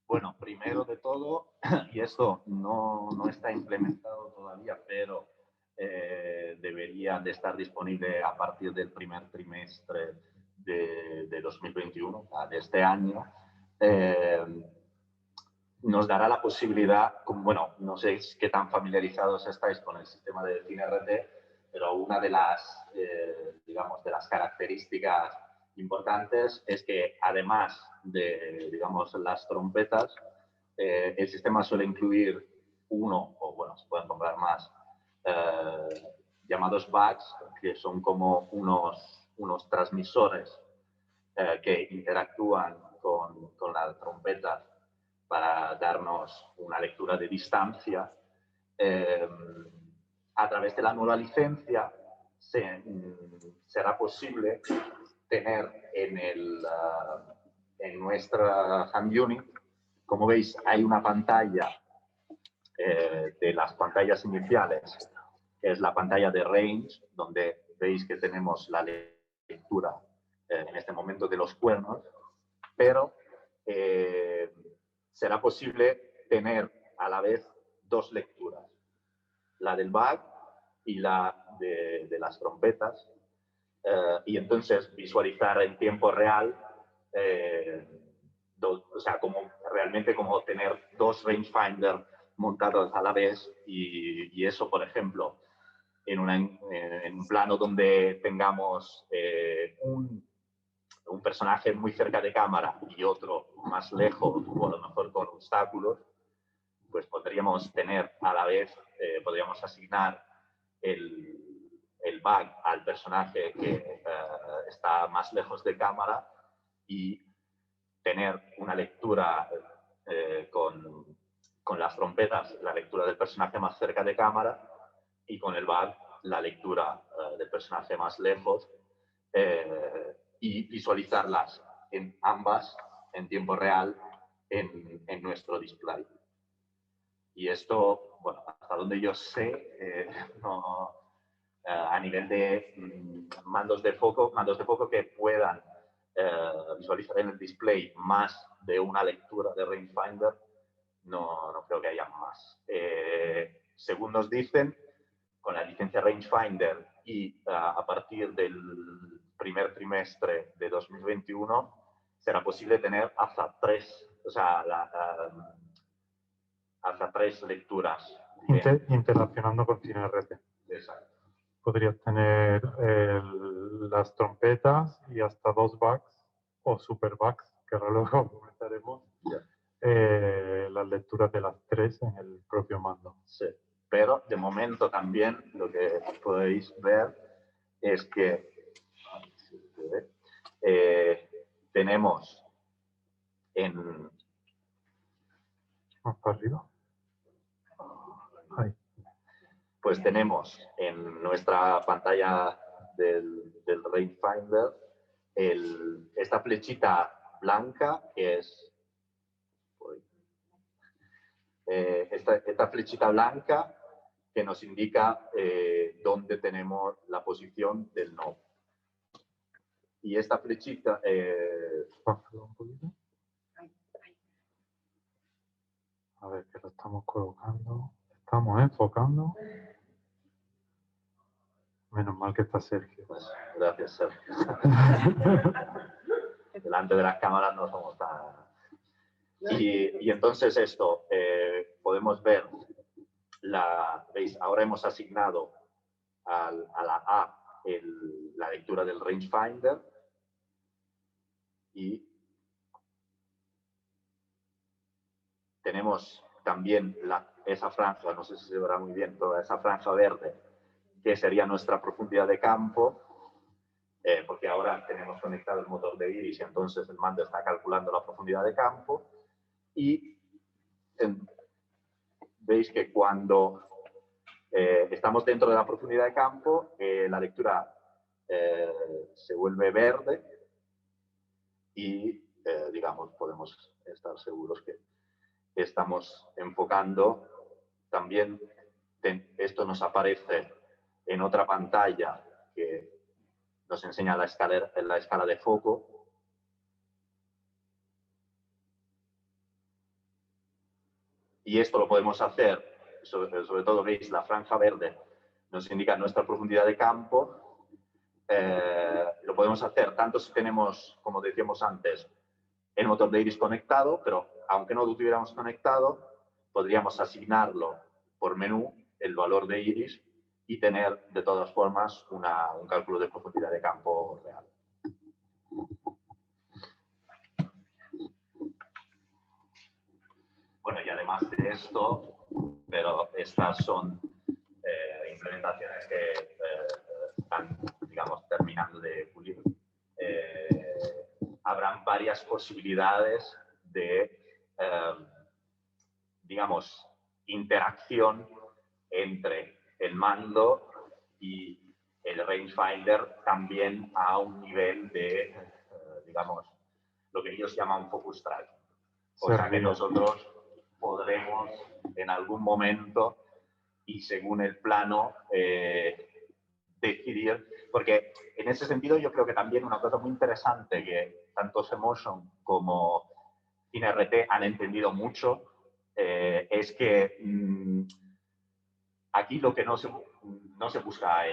Bueno, primero de todo, y esto no está implementado todavía, pero debería de estar disponible a partir del primer trimestre de 2021, de este año, nos dará la posibilidad, bueno, no sé qué tan familiarizados estáis con el sistema de CineRT, pero una de las, digamos, de las características importantes es que además de, digamos, las trompetas, el sistema suele incluir uno, o bueno, se pueden comprar más, llamados bugs, que son como unos transmisores que interactúan con las trompetas para darnos una lectura de distancia. A través de la nueva licencia será posible tener en nuestra Hand Unit, como veis, hay una pantalla de las pantallas iniciales, que es la pantalla de range, donde veis que tenemos la lectura en este momento de los cuernos, pero será posible tener a la vez dos lecturas, la del bug y la de las trompetas, y entonces visualizar en tiempo real, o sea, realmente como tener dos rangefinder montados a la vez, y eso, por ejemplo, en un plano donde tengamos un personaje muy cerca de cámara y otro más lejos, o a lo mejor con obstáculos, pues podríamos tener a la vez, podríamos asignar el bug al personaje que está más lejos de cámara y tener una lectura con las trompetas, la lectura del personaje más cerca de cámara, y con el bug la lectura del personaje más lejos, y visualizarlas en ambas en tiempo real en nuestro display. Y esto, bueno, hasta donde yo sé, a nivel de mandos de foco que puedan visualizar en el display más de una lectura de rangefinder, no creo que haya más. Según nos dicen, con la licencia rangefinder y a partir del primer trimestre de 2021 será posible tener hasta tres, o sea, hasta tres lecturas. Interaccionando con CineRT. Exacto. Podrías tener las trompetas y hasta dos bugs o super bugs, que ahora luego comentaremos, las lecturas de las tres en el propio mando. Sí, pero de momento también lo que podéis ver es que tenemos en... ¿Más para arriba? Ahí. Pues tenemos en nuestra pantalla del rangefinder esta flechita blanca, que es esta flechita blanca que nos indica dónde tenemos la posición del nodo. Y esta flechita... un poquito. A ver, que lo estamos colocando. Estamos enfocando. Menos mal que está Sergio. Pues, gracias, Sergio. Delante de las cámaras no somos tan... Y entonces esto, podemos ver, ¿veis? Ahora hemos asignado a la A la lectura del rangefinder, y tenemos también esa franja, no sé si se verá muy bien, pero esa franja verde, que sería nuestra profundidad de campo, porque ahora tenemos conectado el motor de Iris y entonces el mando está calculando la profundidad de campo. Y veis que cuando estamos dentro de la profundidad de campo, la lectura se vuelve verde y, digamos, podemos estar seguros que estamos enfocando. También esto nos aparece en otra pantalla que nos enseña la escala de foco. Y esto lo podemos hacer, sobre todo veis la franja verde, nos indica nuestra profundidad de campo. Lo podemos hacer tanto si tenemos, como decíamos antes, el motor de Iris conectado, pero aunque no lo tuviéramos conectado, podríamos asignarlo por menú, el valor de Iris, y tener de todas formas un cálculo de profundidad de campo real. Bueno, y además de esto, pero estas son implementaciones que varias posibilidades de, digamos, interacción entre el mando y el rangefinder, también a un nivel de, digamos, lo que ellos llaman focus tracking. O sea que nosotros podremos en algún momento y según el plano decidir, porque en ese sentido yo creo que también una cosa muy interesante que tanto Semotion como CineRT han entendido mucho es que aquí lo que no se busca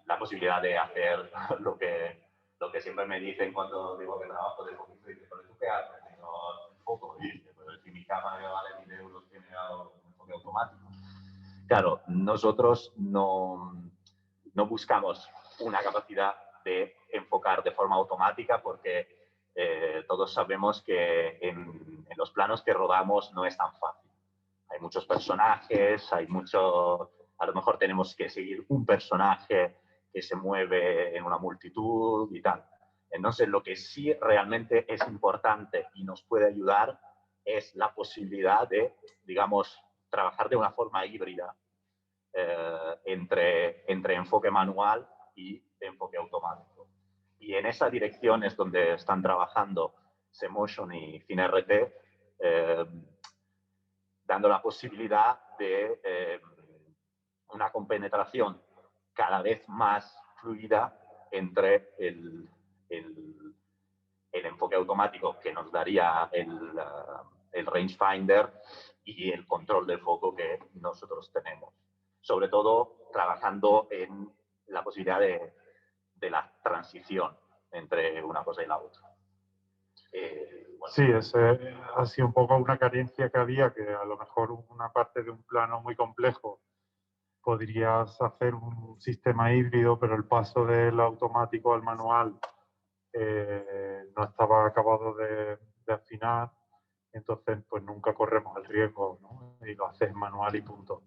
la posibilidad de hacer lo que siempre me dicen cuando digo que trabajo de focus, y ¿pero tú qué haces? Digo, poco, pero si mi cámara me vale 1.000 euros tiene un enfoque automático. Claro, nosotros no buscamos una capacidad de enfocar de forma automática porque todos sabemos que en los planos que rodamos no es tan fácil. Hay muchos personajes, a lo mejor tenemos que seguir un personaje que se mueve en una multitud y tal. Entonces, lo que sí realmente es importante y nos puede ayudar es la posibilidad de, digamos, trabajar de una forma híbrida entre enfoque manual y enfoque automático. Y en esa dirección es donde están trabajando Semotion y CineRT, dando la posibilidad de una compenetración cada vez más fluida entre el enfoque automático que nos daría el rangefinder y el control del foco que nosotros tenemos. Sobre todo trabajando en la posibilidad de la transición entre una cosa y la otra. Bueno. Sí, ese ha sido un poco una carencia que había, que a lo mejor una parte de un plano muy complejo podrías hacer un sistema híbrido, pero el paso del automático al manual no estaba acabado de afinar, entonces pues nunca corremos el riesgo, ¿no? Y lo haces manual y punto.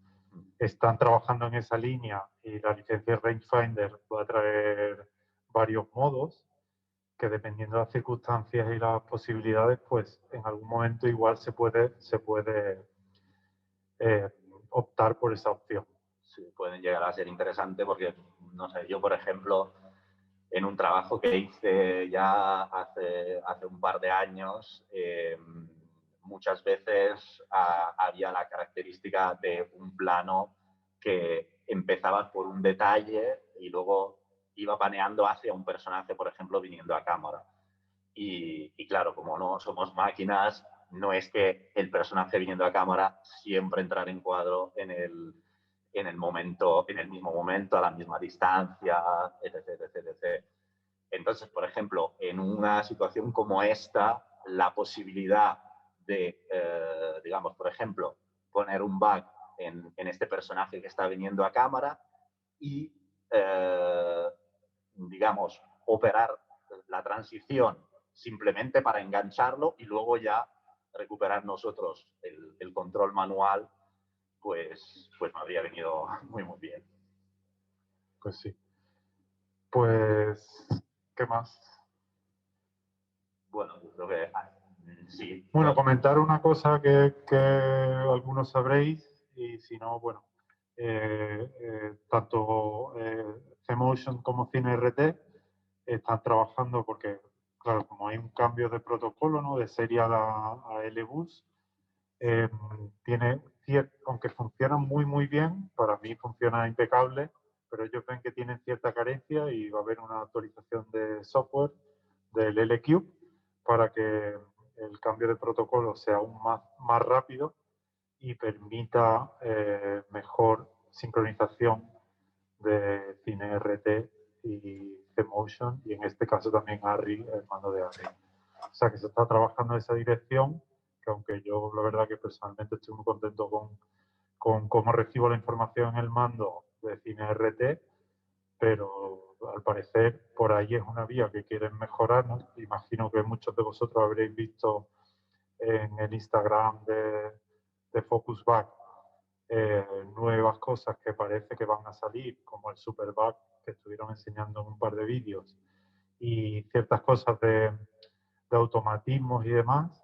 Están trabajando en esa línea y la licencia Rangefinder va a traer varios modos que dependiendo de las circunstancias y las posibilidades, pues en algún momento igual se puede optar por esa opción. Sí, pueden llegar a ser interesante porque, no sé, yo por ejemplo, en un trabajo que hice ya hace un par de años, muchas veces había la característica de un plano que empezaba por un detalle y luego iba paneando hacia un personaje, por ejemplo, viniendo a cámara. Y claro, como no somos máquinas, no es que el personaje viniendo a cámara siempre entrara en cuadro en el mismo momento, a la misma distancia, etc. Entonces, por ejemplo, en una situación como esta, la posibilidad de, digamos, por ejemplo, poner un bug en este personaje que está viniendo a cámara y, digamos, operar la transición simplemente para engancharlo y luego ya recuperar nosotros el control manual, pues me habría venido muy bien. Pues sí. Pues, ¿qué más? Bueno, yo creo que sí. Bueno, comentar una cosa que algunos sabréis y si no, bueno, tanto Semotion como CineRT están trabajando porque, claro, como hay un cambio de protocolo, ¿no? De serial a LBus, aunque funciona muy bien, para mí funciona impecable, pero ellos ven que tienen cierta carencia y va a haber una actualización de software del LCube para que el cambio de protocolo sea aún más rápido y permita mejor sincronización de CineRT y Semotion y en este caso también ARRI, el mando de ARRI. O sea que se está trabajando en esa dirección, que aunque yo la verdad que personalmente estoy muy contento con cómo recibo la información en el mando de CineRT, pero al parecer por ahí es una vía que quieren mejorar, ¿no? Imagino que muchos de vosotros habréis visto en el Instagram de Focusback nuevas cosas que parece que van a salir, como el Superback que estuvieron enseñando en un par de vídeos, y ciertas cosas de automatismos y demás,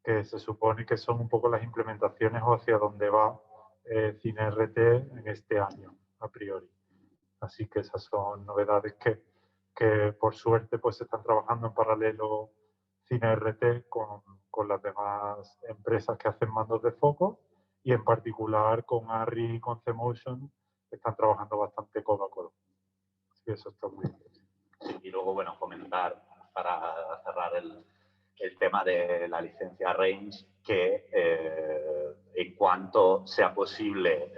que se supone que son un poco las implementaciones o hacia dónde va CineRT en este año, a priori. Así que esas son novedades que por suerte pues se están trabajando en paralelo CineRT con las demás empresas que hacen mandos de foco, y en particular con ARRI y con C-Motion están trabajando bastante codo a codo. Así que eso está muy bien. Sí, y luego, bueno, comentar para cerrar el tema de la licencia Range, que en cuanto sea posible,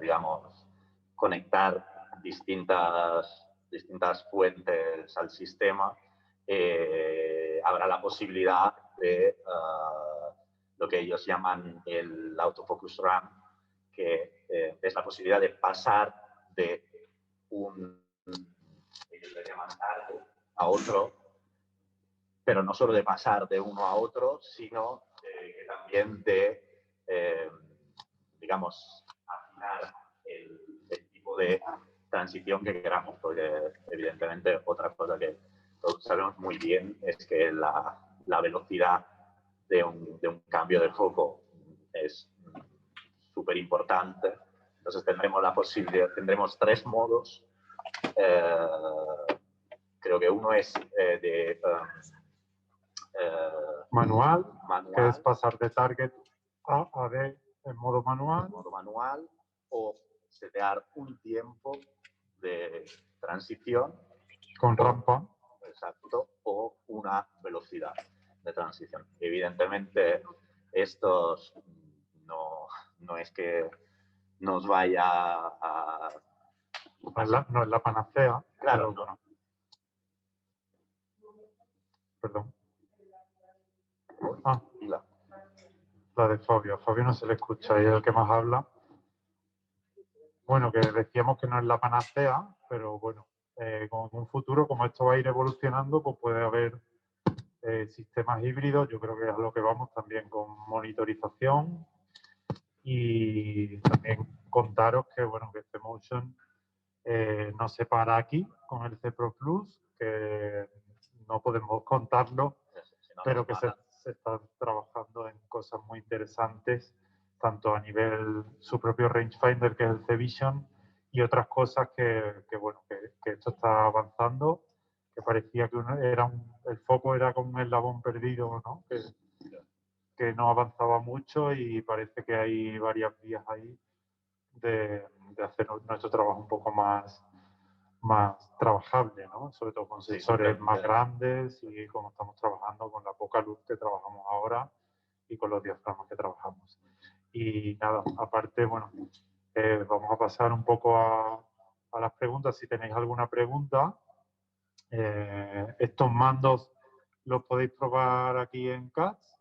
digamos, conectar distintas fuentes al sistema, habrá la posibilidad de lo que ellos llaman el autofocus RAM, que es la posibilidad de pasar de ellos le llaman target a otro, pero no solo de pasar de uno a otro, sino que también de, digamos, afinar el tipo de transición que queramos, porque evidentemente otra cosa que todos sabemos muy bien es que la velocidad de un cambio de foco es súper importante. Entonces tendremos 3 modos. Creo que uno es de manual, que es pasar de target a B en modo manual, o setear un tiempo de transición con rampa. Exacto, o una velocidad de transición. Evidentemente, estos no es que nos vaya a... No es la panacea. Claro, pero, no. Perdón. La de Fabio. A Fabio no se le escucha, y es el que más habla. Bueno, que decíamos que no es la panacea, pero bueno, con un futuro, como esto va a ir evolucionando, pues puede haber sistemas híbridos. Yo creo que es a lo que vamos también, con monitorización. Y también contaros que, bueno, que C-Motion no se para aquí con el C Pro Plus, que no podemos contarlo, pero que se está trabajando en cosas muy interesantes, tanto a nivel su propio rangefinder, que es el C-Vision, y otras cosas que bueno, que esto está avanzando, que parecía que el foco era como un eslabón perdido, ¿no? Que no avanzaba mucho, y parece que hay varias vías ahí de hacer nuestro trabajo un poco más trabajable, ¿no? Sobre todo con sensores más grandes, y como estamos trabajando con la poca luz que trabajamos ahora y con los diafragmas que trabajamos. Y nada, aparte, bueno, vamos a pasar un poco a las preguntas. Si tenéis alguna pregunta, estos mandos los podéis probar aquí en CATS.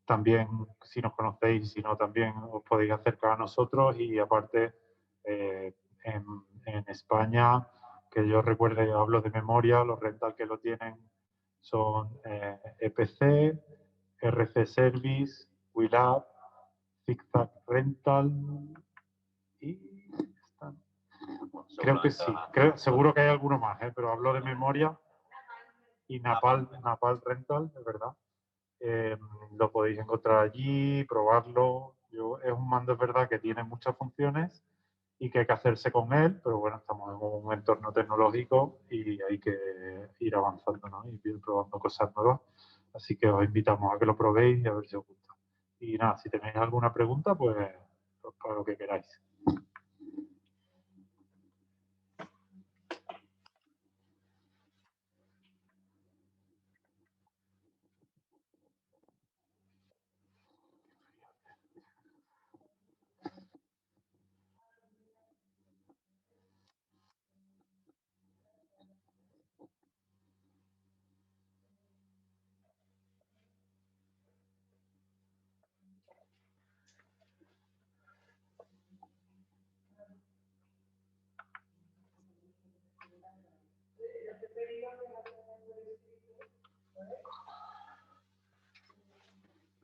También, si nos conocéis, si no, también os podéis acercar a nosotros. Y aparte, en España, que yo recuerde, hablo de memoria, los rental que lo tienen son EPC, RC Service, WeLab, ZigZag Rental y creo que sí, seguro que hay alguno más, pero hablo de memoria. Y Napal Rental, es verdad. Lo podéis encontrar allí, probarlo. Es un mando, es verdad, que tiene muchas funciones y que hay que hacerse con él, pero bueno, estamos en un entorno tecnológico y hay que ir avanzando, ¿no? Y ir probando cosas nuevas. Así que os invitamos a que lo probéis y a ver si os gusta. Y nada, si tenéis alguna pregunta, pues para lo que queráis.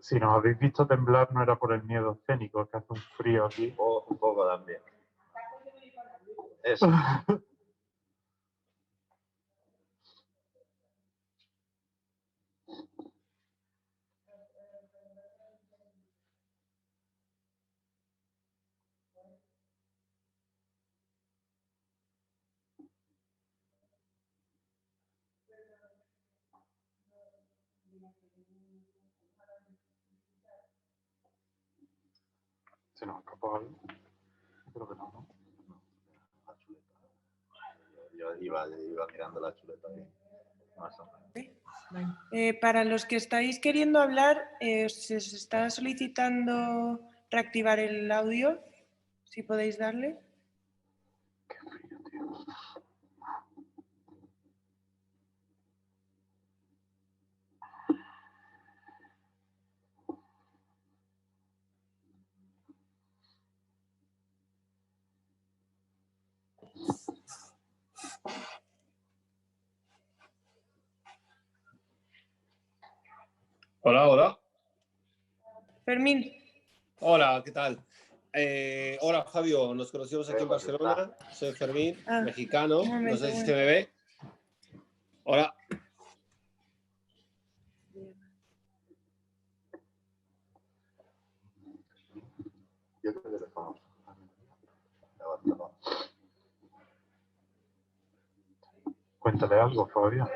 Si nos habéis visto temblar, no era por el miedo escénico, es que hace un frío aquí. Un poco también. Eso. ¿Se nos escapó algo? Creo que no, ¿no? La chuleta. Yo iba mirando la chuleta ahí. Más o menos. Para los que estáis queriendo hablar, se os está solicitando reactivar el audio, si podéis darle. Qué frío, tío. Hola, hola. Fermín. Hola, ¿qué tal? Hola, Fabio. Nos conocimos aquí en Pues Barcelona. Soy Fermín, Ah, mexicano. un momento, No sé si bueno. se me ve. Hola. Yo creo que dejamos. Cuéntale algo, Fabio.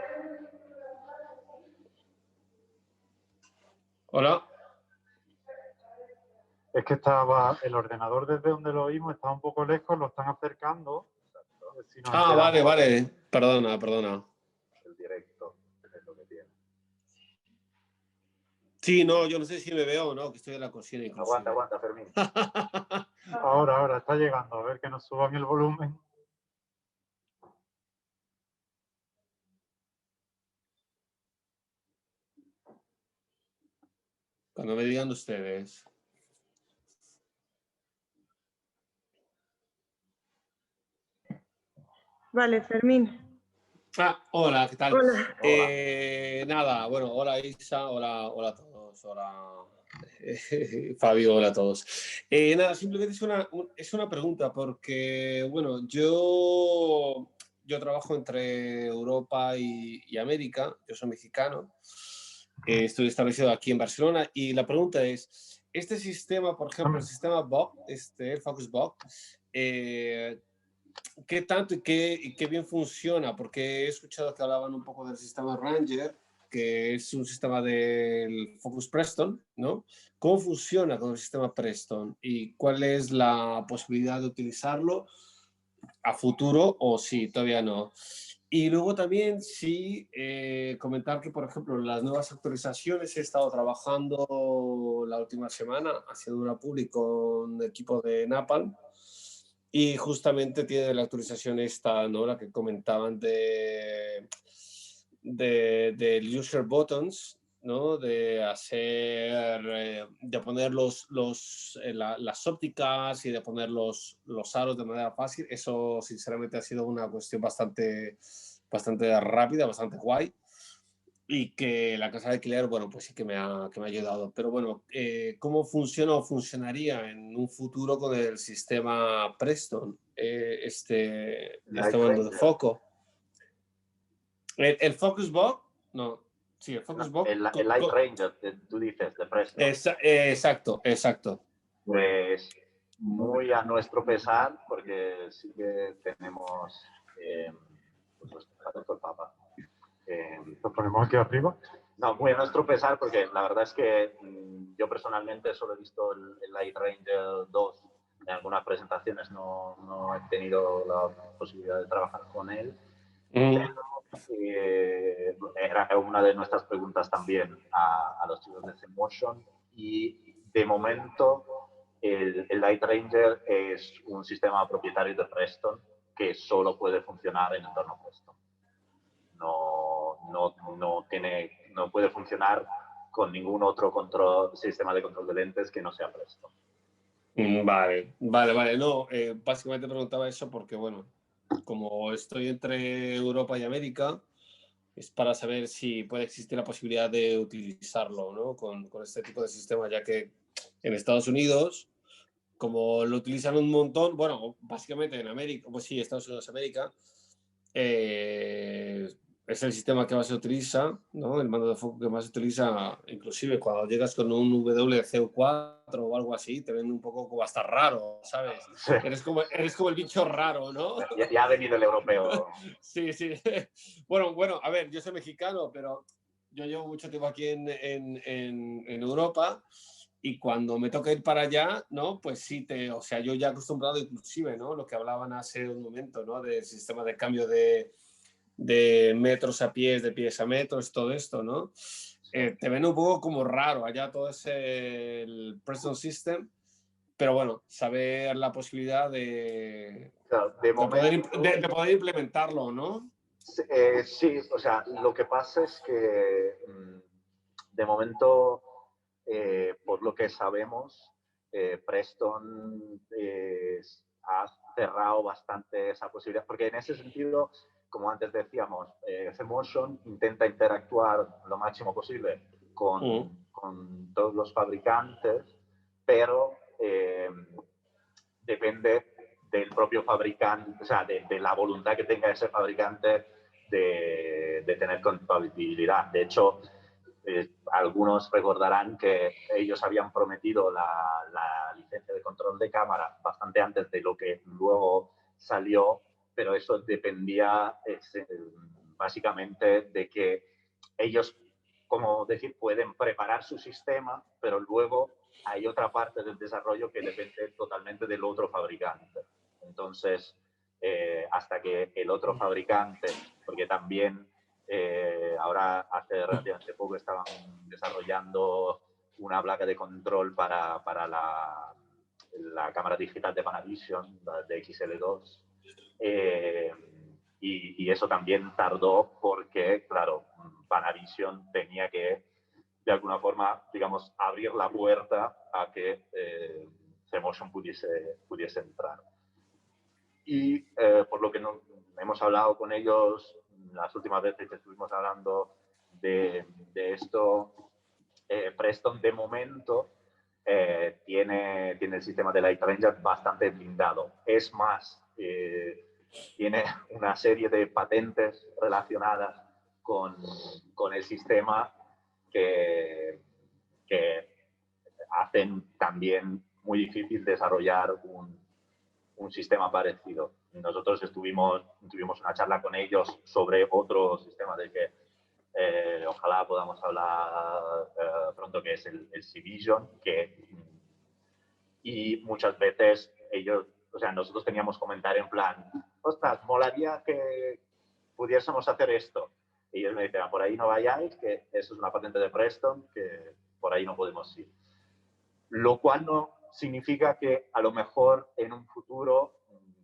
Hola. Es que estaba el ordenador desde donde lo oímos, estaba un poco lejos, lo están acercando. A ver si nos Ah, vale, enteramos. vale. Perdona, perdona. El directo es lo que tiene. Sí, no, yo no sé si me veo o no, que estoy en la cocina incluso. Aguanta, Fermín. Ahora, está llegando. A ver que nos suban el volumen. Cuando me digan ustedes. Vale, Fermín. Ah, hola, ¿qué tal? Hola. Nada, bueno, hola Isa, hola a todos, hola Fabio, hola a todos. Nada, simplemente es una pregunta porque, bueno, yo trabajo entre Europa y América, yo soy mexicano, estoy establecido aquí en Barcelona y la pregunta es, este sistema, por ejemplo, el sistema Bob, el Focus Bob, ¿qué tanto y qué bien funciona? Porque he escuchado que hablaban un poco del sistema Ranger, que es un sistema del Focus Preston, ¿no? ¿Cómo funciona con el sistema Preston? ¿Y cuál es la posibilidad de utilizarlo a futuro o si todavía no? Y luego también sí comentar que, por ejemplo, las nuevas actualizaciones he estado trabajando la última semana, haciendo una publi con el equipo de Napalm, y justamente tiene la actualización esta, ¿no? La que comentaban del user buttons, ¿no? De hacer, de poner las ópticas y de poner los aros de manera fácil. Eso, sinceramente, ha sido una cuestión bastante rápida, bastante guay. Y que la casa de alquiler, bueno, pues sí que me ha ayudado. Pero bueno, ¿cómo funciona o funcionaría en un futuro con el sistema Preston, este mando de foco? ¿El Focus Box? No. Sí, el Focus Box. El Light Ranger, tú dices, de Preston. Exacto. Pues muy a nuestro pesar, porque sí que tenemos pues el Papa. ¿Lo ponemos aquí arriba? No, muy a nuestro pesar, porque la verdad es que yo personalmente solo he visto el Light Ranger 2. En algunas presentaciones no he tenido la posibilidad de trabajar con él. Era una de nuestras preguntas también a los chicos de C-Motion, y de momento el Light Ranger es un sistema propietario de Preston que solo puede funcionar en entorno Preston. No puede funcionar con ningún otro sistema de control de lentes que no sea Preston. Vale. No, básicamente preguntaba eso porque, bueno, como estoy entre Europa y América, es para saber si puede existir la posibilidad de utilizarlo, ¿no? Con este tipo de sistema, ya que en Estados Unidos, como lo utilizan un montón, bueno, básicamente en América, pues sí, Estados Unidos, América, es el sistema que más se utiliza, ¿no? El mando de foco que más se utiliza, inclusive cuando llegas con un WCU4 o algo así, te ven un poco como hasta raro, ¿sabes? Sí. Eres como el bicho raro, ¿no? Ya ha venido el europeo. Sí. Bueno, a ver, yo soy mexicano, pero yo llevo mucho tiempo aquí en Europa y cuando me toca ir para allá, ¿no? Pues sí, o sea, yo ya acostumbrado inclusive, ¿no? Lo que hablaban hace un momento, ¿no? Del sistema de cambio de metros a pies, de pies a metros, todo esto, ¿no? Te ven un poco como raro allá todo ese el Preston System, pero bueno, saber la posibilidad Claro, de poder implementarlo, ¿no? Sí, o sea, lo que pasa es que de momento, por lo que sabemos, Preston ha cerrado bastante esa posibilidad, porque en ese sentido, como antes decíamos, Motion intenta interactuar lo máximo posible con todos los fabricantes, pero depende del propio fabricante, o sea, de la voluntad que tenga ese fabricante de tener compatibilidad. De hecho, algunos recordarán que ellos habían prometido la licencia de control de cámara bastante antes de lo que luego salió, pero eso dependía básicamente de que ellos, como decir, pueden preparar su sistema, pero luego hay otra parte del desarrollo que depende totalmente del otro fabricante. Entonces, hasta que el otro fabricante, porque también ahora hace relativamente poco estaban desarrollando una placa de control para la cámara digital de Panavision, de XL2, y eso también tardó porque, claro, Panavision tenía que, de alguna forma, digamos, abrir la puerta a que C-Motion pudiese entrar. Y por lo que hemos hablado con ellos las últimas veces que estuvimos hablando de esto, Preston de momento tiene el sistema de Light Ranger bastante blindado. Es más, tiene una serie de patentes relacionadas con el sistema que hacen también muy difícil desarrollar un sistema parecido. Nosotros tuvimos una charla con ellos sobre otro sistema del que ojalá podamos hablar pronto, que es el C-Vision, y muchas veces ellos, o sea, nosotros teníamos comentarios en plan, ostras, molaría que pudiésemos hacer esto. Y ellos me decían, por ahí no vayáis, que eso es una patente de Preston, que por ahí no podemos ir. Lo cual no significa que a lo mejor en un futuro,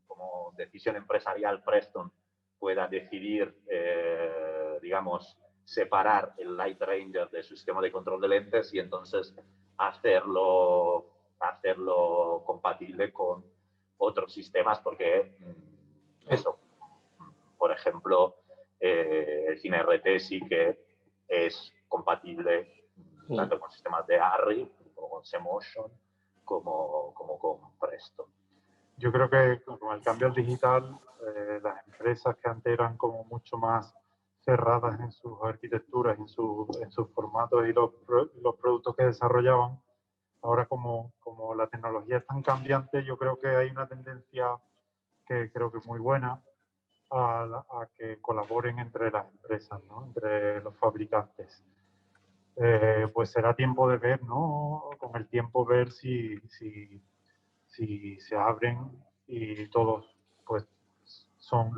como decisión empresarial, Preston pueda decidir, digamos, separar el Light Ranger de su sistema de control de lentes y entonces hacerlo compatible con otros sistemas, porque eso, por ejemplo, el CineRT sí que es compatible tanto con sistemas de ARRI como con C-Motion como con Preston. Yo creo que con el cambio al digital, las empresas que antes eran como mucho más cerradas en sus arquitecturas, en sus formatos y los productos que desarrollaban, ahora como la tecnología es tan cambiante, yo creo que hay una tendencia que creo que es muy buena a que colaboren entre las empresas, ¿no? Entre los fabricantes. Pues será tiempo de ver, ¿no? Con el tiempo ver si se abren y todos, pues,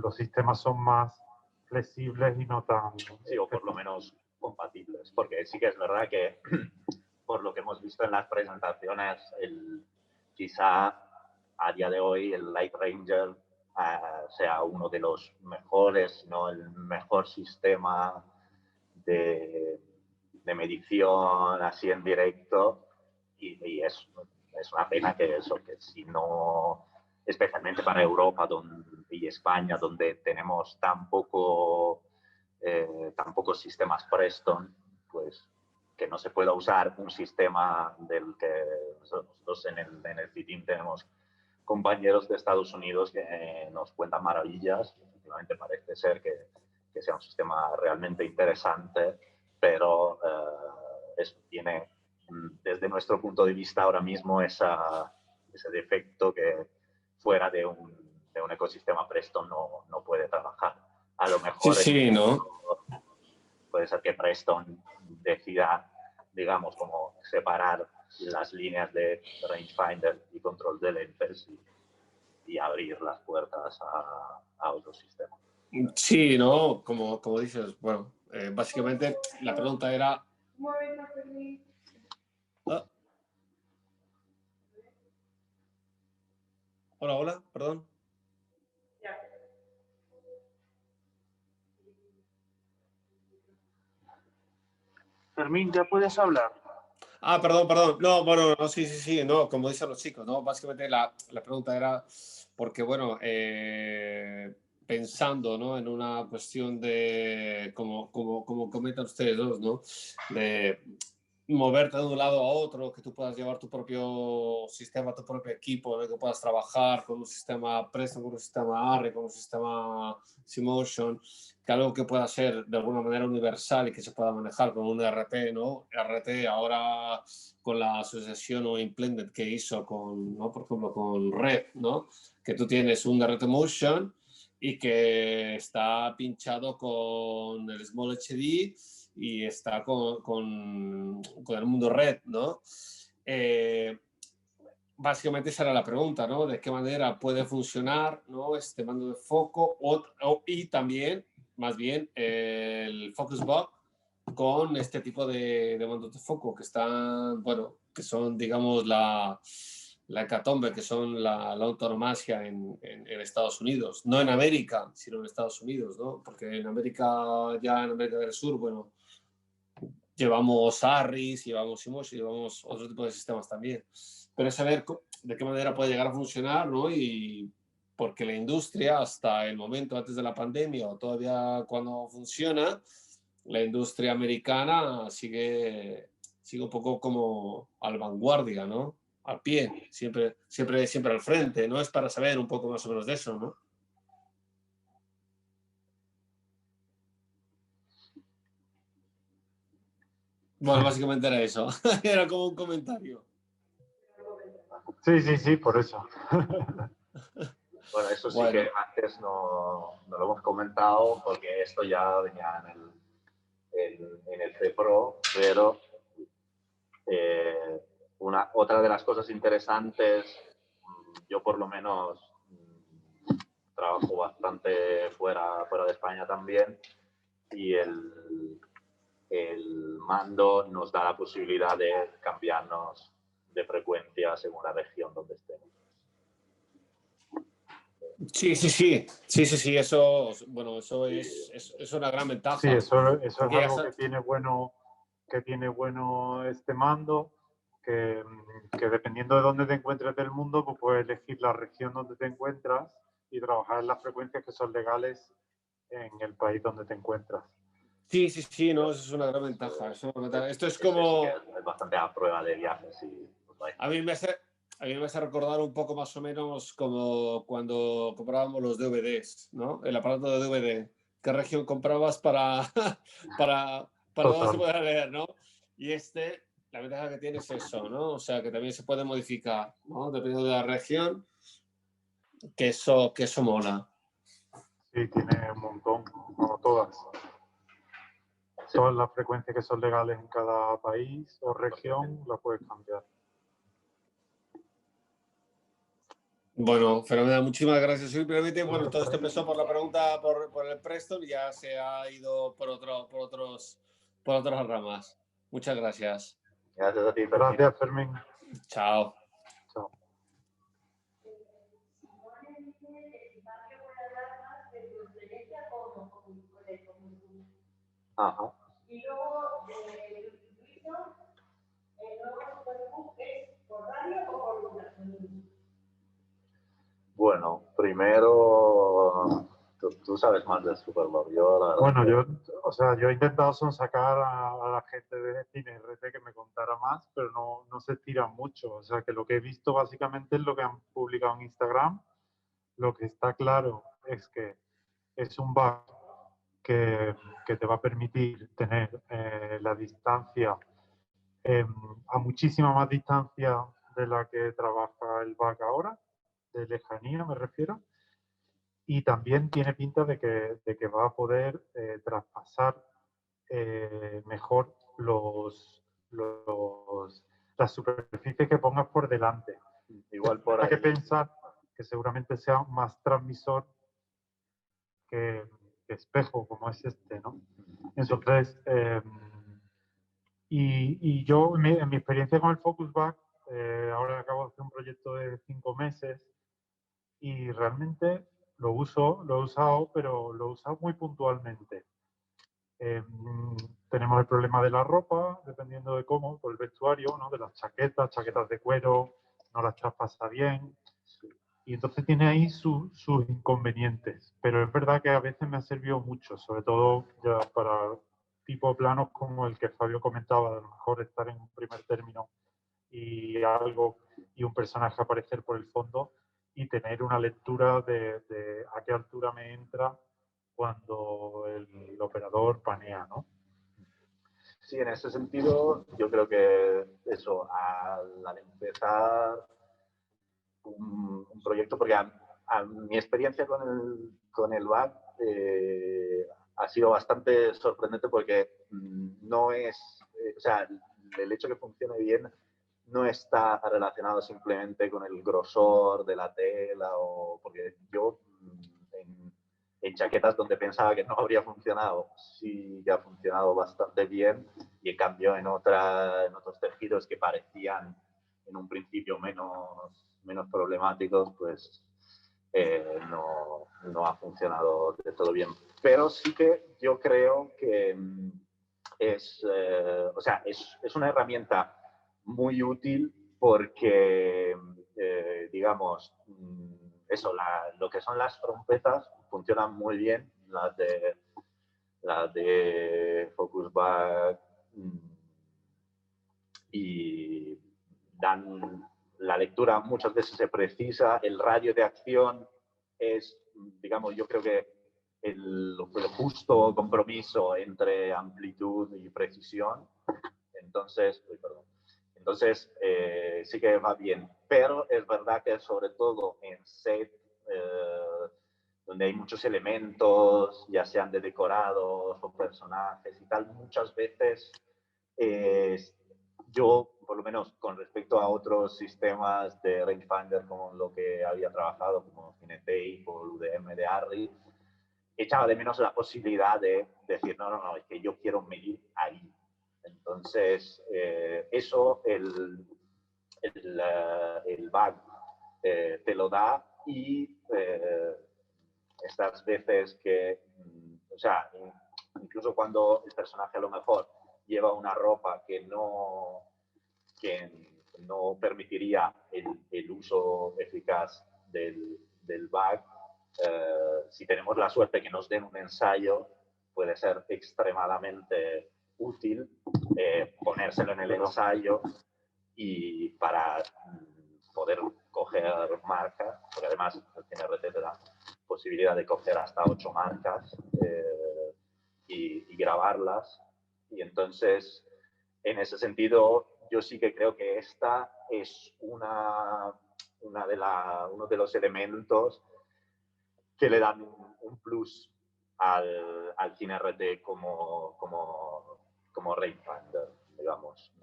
los sistemas son más flexibles y no tan... Sí, o por lo menos compatibles, porque sí que es verdad que por lo que hemos visto en las presentaciones, quizá a día de hoy el Light Ranger sea uno de los mejores, no el mejor sistema de medición así en directo, y es una pena que si no, especialmente para Europa y España, donde tenemos tan pocos sistemas Preston, pues que no se pueda usar un sistema del que nosotros en el CITIM tenemos compañeros de Estados Unidos que nos cuentan maravillas. Efectivamente parece ser que sea un sistema realmente interesante, pero eso tiene, desde nuestro punto de vista ahora mismo, ese defecto que fuera de un ecosistema Preston no puede trabajar. A lo mejor sí, ¿no? puede ser que Preston decida, digamos, como separar las líneas de rangefinder y control de lentes y abrir las puertas a otros sistemas. Sí, ¿no? Como dices, bueno, básicamente la pregunta era... Ah. Hola, perdón. Fermín, ya puedes hablar. Ah, perdón. No, bueno, no, sí, no, como dicen los chicos, ¿no? Básicamente la pregunta era porque, bueno, pensando, ¿no? En una cuestión de, como comentan ustedes dos, ¿no? De moverte de un lado a otro, que tú puedas llevar tu propio sistema, tu propio equipo, ¿no? Que puedas trabajar con un sistema Preston, con un sistema ARRI, con un sistema Simotion, que algo que pueda ser de alguna manera universal y que se pueda manejar con un RT, ¿no? RT ahora con la asociación o Implemented que hizo con, ¿no? Por ejemplo, con Red, ¿no? Que tú tienes un RT Motion y que está pinchado con el Small HD y está con el mundo red, ¿no? Básicamente esa era la pregunta, ¿no? De qué manera puede funcionar, ¿no? Este mando de foco y también, más bien, el Focus Box con este tipo de mandos de foco que están, bueno, que son, digamos, la hecatombe, que son la autonomacia en Estados Unidos. No en América, sino en Estados Unidos, ¿no? Porque en América del Sur, bueno, llevamos ARRIs, llevamos Simotion, llevamos otro tipo de sistemas también. Pero es saber de qué manera puede llegar a funcionar, ¿no? Y porque la industria, hasta el momento antes de la pandemia o todavía cuando funciona, la industria americana sigue un poco como al vanguardia, ¿no? Al pie, siempre al frente, ¿no? Es para saber un poco más o menos de eso, ¿no? Bueno, básicamente era eso. Era como un comentario. Sí, por eso. Bueno, eso sí Bueno. que antes no lo hemos comentado porque esto ya venía en el C-Pro, pero otra de las cosas interesantes, yo por lo menos trabajo bastante fuera de España también, y el mando nos da la posibilidad de cambiarnos de frecuencia según la región donde estemos. Sí, eso, bueno, eso es una gran ventaja. Sí, eso es porque algo que tiene bueno este mando, que dependiendo de dónde te encuentres del mundo, pues puedes elegir la región donde te encuentras y trabajar en las frecuencias que son legales en el país donde te encuentras. Sí, no, eso es una gran ventaja. Esto es como... Es bastante a prueba de viajes. A mí me hace recordar un poco más o menos como cuando comprábamos los DVDs, ¿no? El aparato de DVD. ¿Qué región comprabas para dónde se pudiera leer, ¿no? Y la ventaja que tiene es eso, ¿no? O sea, que también se puede modificar, ¿no? Dependiendo de la región, que eso mola. Sí, tiene un montón, como todas. Todas las frecuencias que son legales en cada país o región las puedes cambiar. Bueno, fenomenal, muchísimas gracias. Simplemente, bueno, todo esto empezó por la pregunta por el Preston y ya se ha ido por otras ramas. Muchas gracias. Gracias a ti, Fermín. Gracias, Fermín. Chao. Chao. Ajá. Y luego, el nuevo Superbook es por radio o por luna. Bueno, primero, tú sabes más del Superbook. Bueno, yo he intentado sonsacar a la gente de Cine RT que me contara más, pero no se estira mucho. O sea, que lo que he visto básicamente es lo que han publicado en Instagram. Lo que está claro es que es un bug que te va a permitir tener la distancia a muchísima más distancia de la que trabaja el bug ahora, de lejanía me refiero. Y también tiene pinta de que va a poder traspasar mejor las superficies que pongas por delante. Igual por Hay que ahí. pensar que seguramente sea más transmisor que espejo, como es este, ¿no? Entonces, y yo, en mi experiencia con el Focus Back, ahora acabo de hacer un proyecto de 5 meses y realmente lo he usado, pero lo he usado muy puntualmente. Tenemos el problema de la ropa, dependiendo de cómo, por el vestuario, ¿no? De las chaquetas de cuero, no las traspasa bien. Y entonces tiene ahí sus inconvenientes. Pero es verdad que a veces me ha servido mucho, sobre todo ya para tipo planos como el que Fabio comentaba, de a lo mejor estar en un primer término y un personaje aparecer por el fondo y tener una lectura de a qué altura me entra cuando el operador panea, ¿no? Sí, en ese sentido, yo creo que eso, al empezar un proyecto, porque a mi experiencia con el back ha sido bastante sorprendente porque no es, o sea, el hecho que funcione bien no está relacionado simplemente con el grosor de la tela, o porque yo en chaquetas donde pensaba que no habría funcionado, sí que ha funcionado bastante bien, y en cambio en otros tejidos que parecían en un principio menos problemáticos, pues no ha funcionado de todo bien. Pero sí que yo creo que es una herramienta muy útil porque, digamos, eso, lo que son las trompetas funcionan muy bien, las de Focus Back, y dan la lectura muchas veces se precisa, el radio de acción es, digamos, yo creo que el justo compromiso entre amplitud y precisión. Entonces, sí que va bien, pero es verdad que sobre todo en set donde hay muchos elementos, ya sean de decorados o personajes y tal, muchas veces yo, por lo menos con respecto a otros sistemas de rangefinder como lo que había trabajado, como Cinetape o el UDM de Arri, echaba de menos la posibilidad de decir, no, es que yo quiero medir ahí. Entonces, eso el bug te lo da, y estas veces que, o sea, incluso cuando el personaje a lo mejor lleva una ropa que no permitiría el uso eficaz del bug, si tenemos la suerte que nos den un ensayo, puede ser extremadamente útil ponérselo en el ensayo y para poder coger marcas, porque además el CNRT te da posibilidad de coger hasta 8 marcas y grabarlas. Y entonces, en ese sentido, yo sí que creo que esta es uno de los elementos que le dan un plus al CineRT como rangefinder, digamos.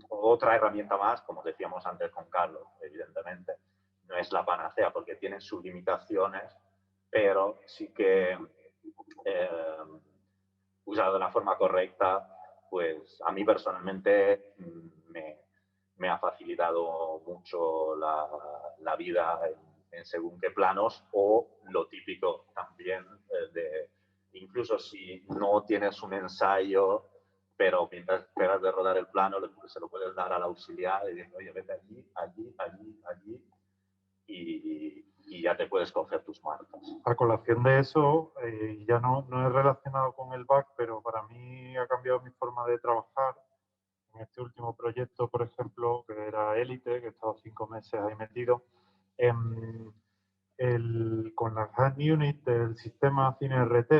Otra herramienta más, como decíamos antes con Carlos, evidentemente, no es la panacea porque tiene sus limitaciones, pero sí que usado de la forma correcta, pues a mí personalmente me ha facilitado mucho la vida en según qué planos, o lo típico también incluso si no tienes un ensayo, pero mientras esperas de rodar el plano, se lo puedes dar al auxiliar y decir, oye, vete allí, y ya te puedes coger tus marcas. A colación de eso, ya no es relacionado con el back, pero para mí ha cambiado mi forma de trabajar. En este último proyecto, por ejemplo, que era Élite, que he estado 5 meses ahí metido, con la hand unit del sistema CineRT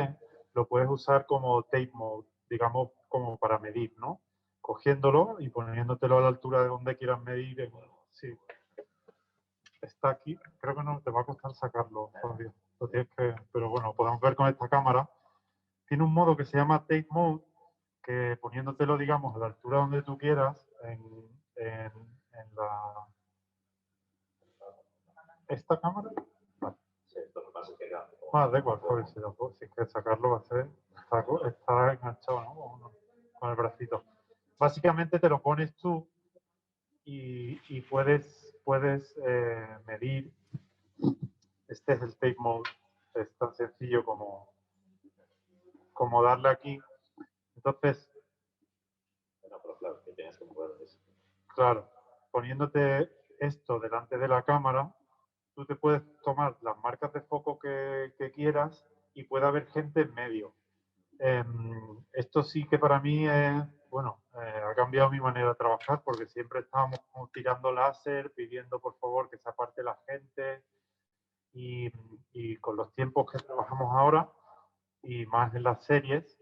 lo puedes usar como tape mode, digamos, como para medir, ¿no? Cogiéndolo y poniéndotelo a la altura de donde quieras medir. Sí. Está aquí, creo que no te va a costar sacarlo, Fabio. Lo tienes que, pero bueno, podemos ver con esta cámara tiene un modo que se llama Tape Mode, que poniéndotelo, digamos, a la altura donde tú quieras, en la... ¿Esta cámara? Vale. Sí, lo que pasa es que Da igual, pues, si es que sacarlo va a ser... Está enganchado, ¿no? Con el bracito. Básicamente te lo pones tú y puedes medir. Este es el Tape Mode. Es tan sencillo como darle aquí. Entonces, no, pero claro, que tienes que mover eso. claro, poniéndote esto delante de la cámara, tú te puedes tomar las marcas de foco que quieras y puede haber gente en medio. Esto sí que para mí ha cambiado mi manera de trabajar, porque siempre estábamos como tirando láser, pidiendo por favor que se aparte la gente, y con los tiempos que trabajamos ahora y más en las series,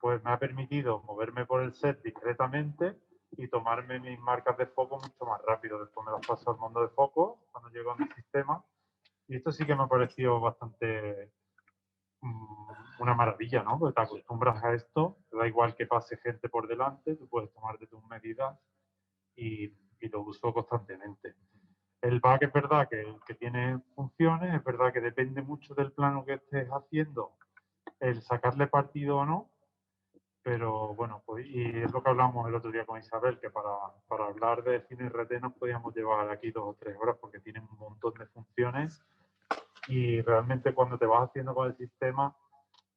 pues me ha permitido moverme por el set discretamente y tomarme mis marcas de foco mucho más rápido. Después me las paso al mundo de foco cuando llego a mi sistema, y esto sí que me ha parecido bastante una maravilla, ¿no? Porque te acostumbras a esto, te da igual que pase gente por delante, tú puedes tomarte tus medidas y lo uso constantemente. El back es verdad que tiene funciones, es verdad que depende mucho del plano que estés haciendo, el sacarle partido o no, pero bueno, pues, y es lo que hablamos el otro día con Isabel, que para hablar de cine RT nos podíamos llevar aquí 2 o 3 horas, porque tiene un montón de funciones y realmente cuando te vas haciendo con el sistema,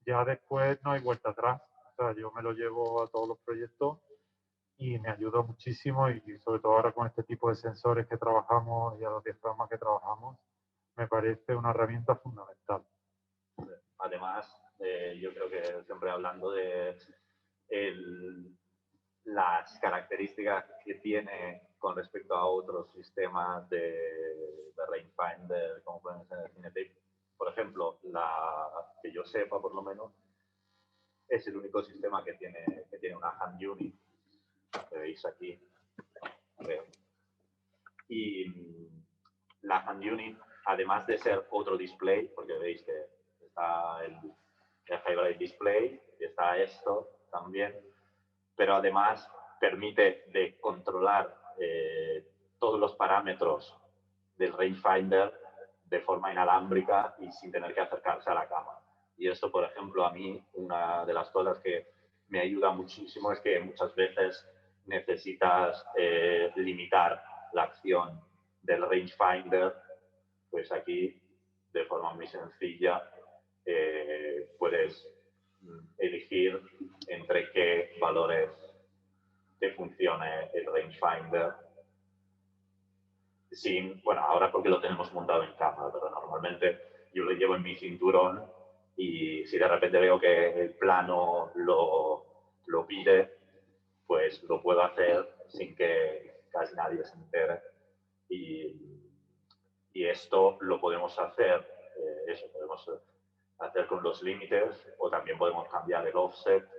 ya después no hay vuelta atrás. O sea, yo me lo llevo a todos los proyectos y me ayuda muchísimo, y sobre todo ahora con este tipo de sensores que trabajamos y a los diafragmas que trabajamos, me parece una herramienta fundamental. Además, yo creo que siempre hablando de las características que tiene con respecto a otros sistemas de rangefinder, como pueden ser el Cinetape, por ejemplo, que yo sepa por lo menos, es el único sistema que tiene una hand unit, que veis aquí. Y la hand unit, además de ser otro display, porque veis que está el Hybrid Display y está esto también, pero además permite de controlar todos los parámetros del rangefinder de forma inalámbrica y sin tener que acercarse a la cámara. Y esto, por ejemplo, a mí, una de las cosas que me ayuda muchísimo es que muchas veces necesitas limitar la acción del rangefinder. Pues aquí, de forma muy sencilla, puedes elegir entre qué valores te funcione el rangefinder. Bueno, ahora porque lo tenemos montado en cámara, pero normalmente yo lo llevo en mi cinturón, y si de repente veo que el plano lo pide, pues lo puedo hacer sin que casi nadie se entere. Y esto lo podemos hacer, podemos hacer con los límites, o también podemos cambiar el offset,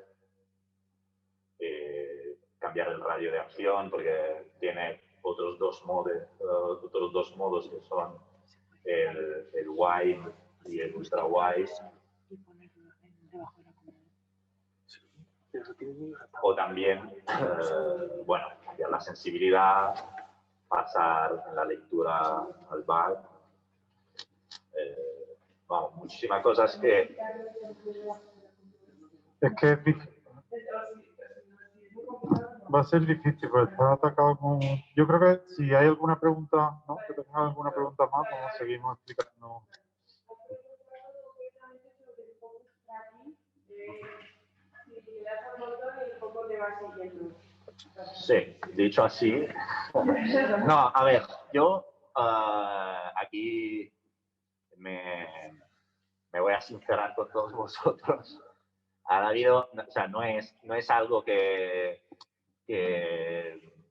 cambiar el radio de acción, porque tiene otros dos modos que son el wide y el ultra wide. O también, cambiar la sensibilidad, pasar en la lectura al back. Muchísimas cosas que... Es que va a ser difícil, pero está atacado con... Yo creo que si hay alguna pregunta, ¿no? Que tengan alguna pregunta más, vamos, seguimos explicando. Sí, dicho así. No, a ver, yo aquí me voy a sincerar con todos vosotros. Ha habido, o sea, no es algo que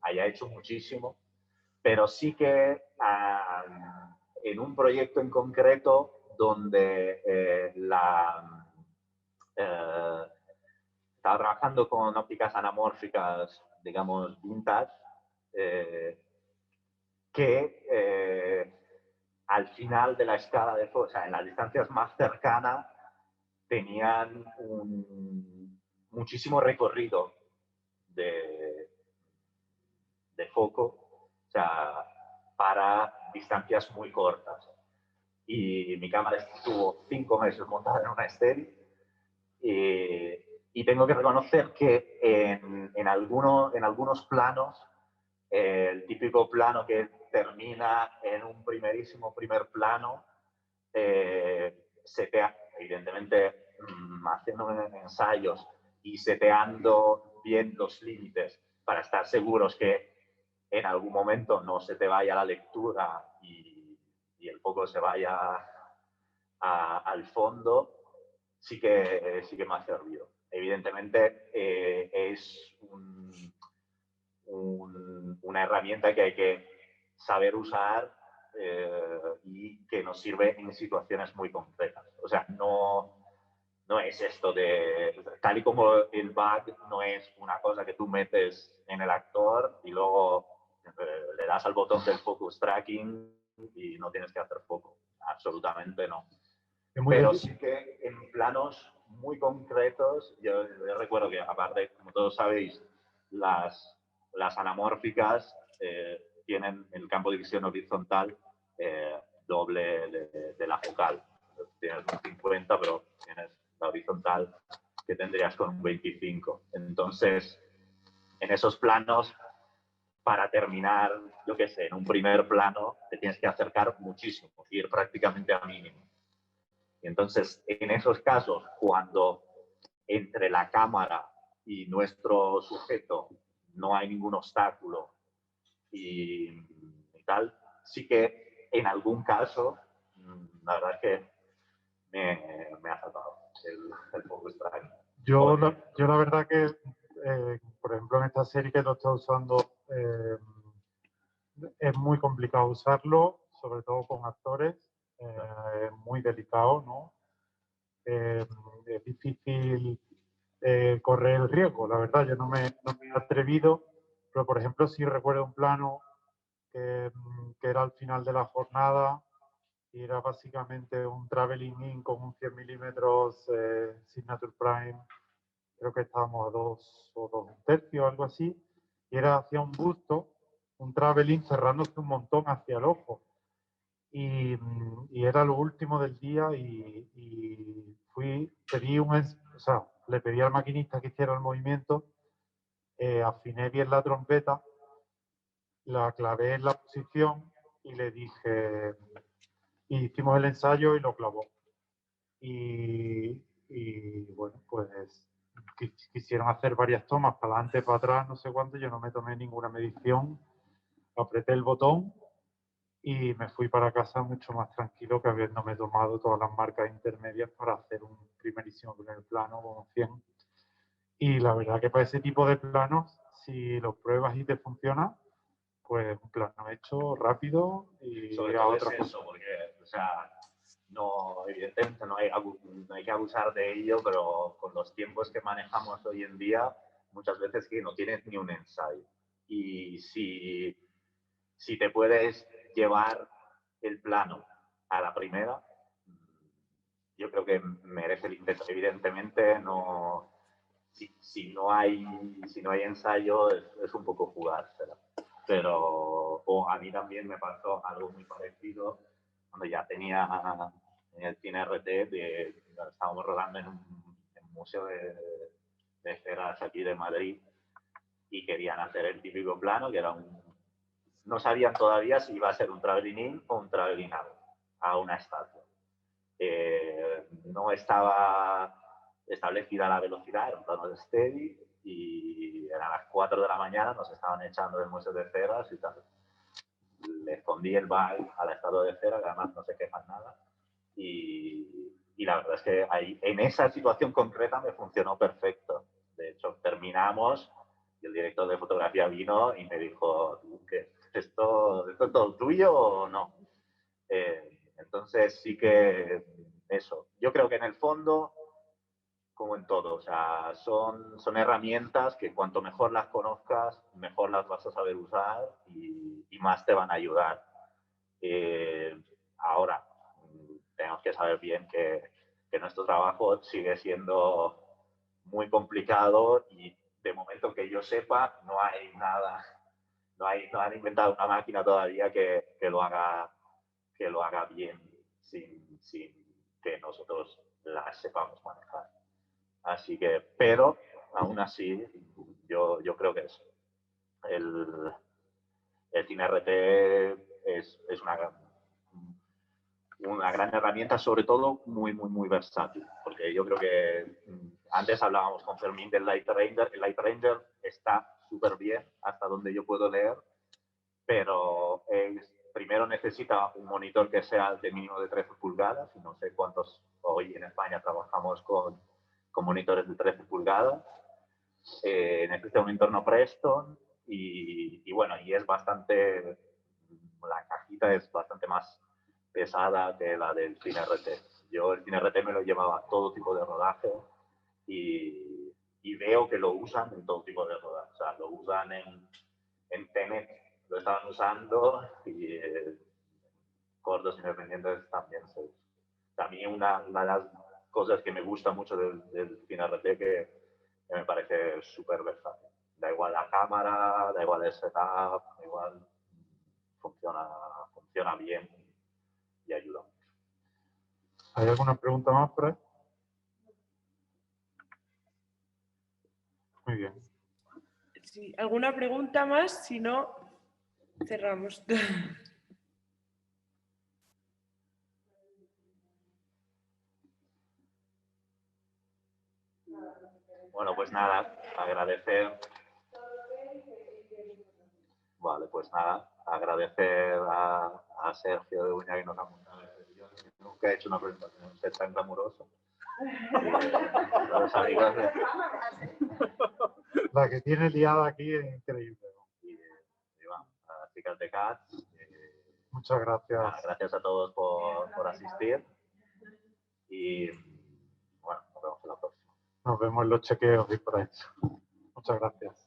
haya hecho muchísimo, pero sí que en un proyecto en concreto donde estaba trabajando con ópticas anamórficas, digamos, vintage, que al final de la escala de foco, o sea, en las distancias más cercanas, tenían muchísimo recorrido de foco, o sea, para distancias muy cortas. Y mi cámara estuvo 5 meses montada en una Steady. Y tengo que reconocer que en algunos planos, el típico plano que termina en un primer plano, evidentemente haciendo ensayos y seteando bien los límites para estar seguros que en algún momento no se te vaya la lectura y el foco se vaya al fondo, sí que me ha servido. Evidentemente es una herramienta que hay que saber usar y que nos sirve en situaciones muy concretas. O sea, no es esto de, tal y como el bug no es una cosa que tú metes en el actor y luego le das al botón del focus tracking y no tienes que hacer foco. Absolutamente no. Pero sí que en planos muy concretos, yo recuerdo que aparte, como todos sabéis, las anamórficas tienen el campo de visión horizontal doble de la focal. Tienes un 50, pero tienes la horizontal que tendrías con un 25. Entonces, en esos planos, para terminar, yo qué sé, en un primer plano, te tienes que acercar muchísimo, ir prácticamente a mínimo. Y entonces, en esos casos, cuando entre la cámara y nuestro sujeto no hay ningún obstáculo y tal, sí que en algún caso, la verdad es que me ha salvado el focus tracking. Yo la verdad que, por ejemplo, en esta serie que lo estoy usando, es muy complicado usarlo, sobre todo con actores, es muy delicado, ¿no? Es difícil correr el riesgo, la verdad, yo no me he atrevido, pero por ejemplo sí recuerdo un plano que era al final de la jornada y era básicamente un traveling in con un 100 milímetros Signature Prime, creo que estábamos a 2 o 2 1/3, algo así, y era hacia un busto, un traveling cerrándose un montón hacia el ojo. Y era lo último del día y le pedí al maquinista que hiciera el movimiento, afiné bien la trompeta, la clavé en la posición y le dije, y hicimos el ensayo y lo clavó. Y bueno, pues quisieron hacer varias tomas para adelante, para atrás, no sé cuánto, yo no me tomé ninguna medición, apreté el botón y me fui para casa mucho más tranquilo que habiéndome tomado todas las marcas intermedias para hacer un primerísimo primer plano con 100. Y la verdad que para ese tipo de planos, si los pruebas y te funciona, pues un plano hecho rápido y sobre todo es eso, porque, o sea, no, evidentemente no hay que abusar de ello, pero con los tiempos que manejamos hoy en día, muchas veces que no tienes ni un ensayo. Y si te puedes llevar el plano a la primera, yo creo que merece el intento. Evidentemente, no, si no hay ensayo, es un poco jugársela. Pero a mí también me pasó algo muy parecido cuando ya tenía en el cine RT, estábamos rodando en un museo de ceras aquí de Madrid y querían hacer el típico plano, que era no sabían todavía si iba a ser un traveling in o un traveling out a una estatua. No estaba establecida la velocidad, era un plano de steady y eran las 4 de la mañana, nos estaban echando del museo de ceras y tal. Le escondí el bag a la estatua de cera, que además no se quejan nada, y la verdad es que ahí, en esa situación concreta me funcionó perfecto. De hecho, terminamos y el director de fotografía vino y me dijo, ¿qué? ¿Esto es todo tuyo o no? Entonces sí que eso. Yo creo que en el fondo, como en todo, o sea, son herramientas que cuanto mejor las conozcas, mejor las vas a saber usar y más te van a ayudar. Ahora, tenemos que saber bien que que nuestro trabajo sigue siendo muy complicado y de momento que yo sepa no hay nada, no han inventado una máquina todavía que lo haga bien sin que nosotros la sepamos manejar. Así que, pero aún así, yo creo que el CineRT es una gran herramienta, sobre todo muy versátil, porque yo creo que antes hablábamos con Fermín del Light Ranger. El Light Ranger está súper bien hasta donde yo puedo leer, pero primero necesita un monitor que sea de mínimo de 13 pulgadas, y no sé cuántos hoy en España trabajamos con monitores de 13 pulgadas. Necesita un entorno Preston y bueno, y es bastante, la cajita es bastante más pesada que la del CineRT. Yo el CineRT me lo llevaba a todo tipo de rodaje y veo que lo usan en todo tipo de rodaje. O sea, lo usan en Tenet, lo estaban usando, y cortos independientes también se usa. También una de las cosas que me gusta mucho del CineRT que me parece súper versátil. Da igual la cámara, da igual el setup, da igual, funciona bien y ayuda mucho. ¿Hay alguna pregunta más por ahí? Muy bien. Sí, ¿alguna pregunta más? Si no, cerramos. Bueno, pues nada, agradecer. Vale, pues nada, agradecer a Sergio de Uña que nos ha montado este vídeo. Nunca he hecho una presentación tan glamurosa. Los amigos La que tiene liada aquí es increíble. y bueno, a las chicas de CATS. Muchas gracias. Gracias a todos por asistir y bueno, nos vemos en la próxima. Nos vemos en los chequeos y por ahí. Muchas gracias.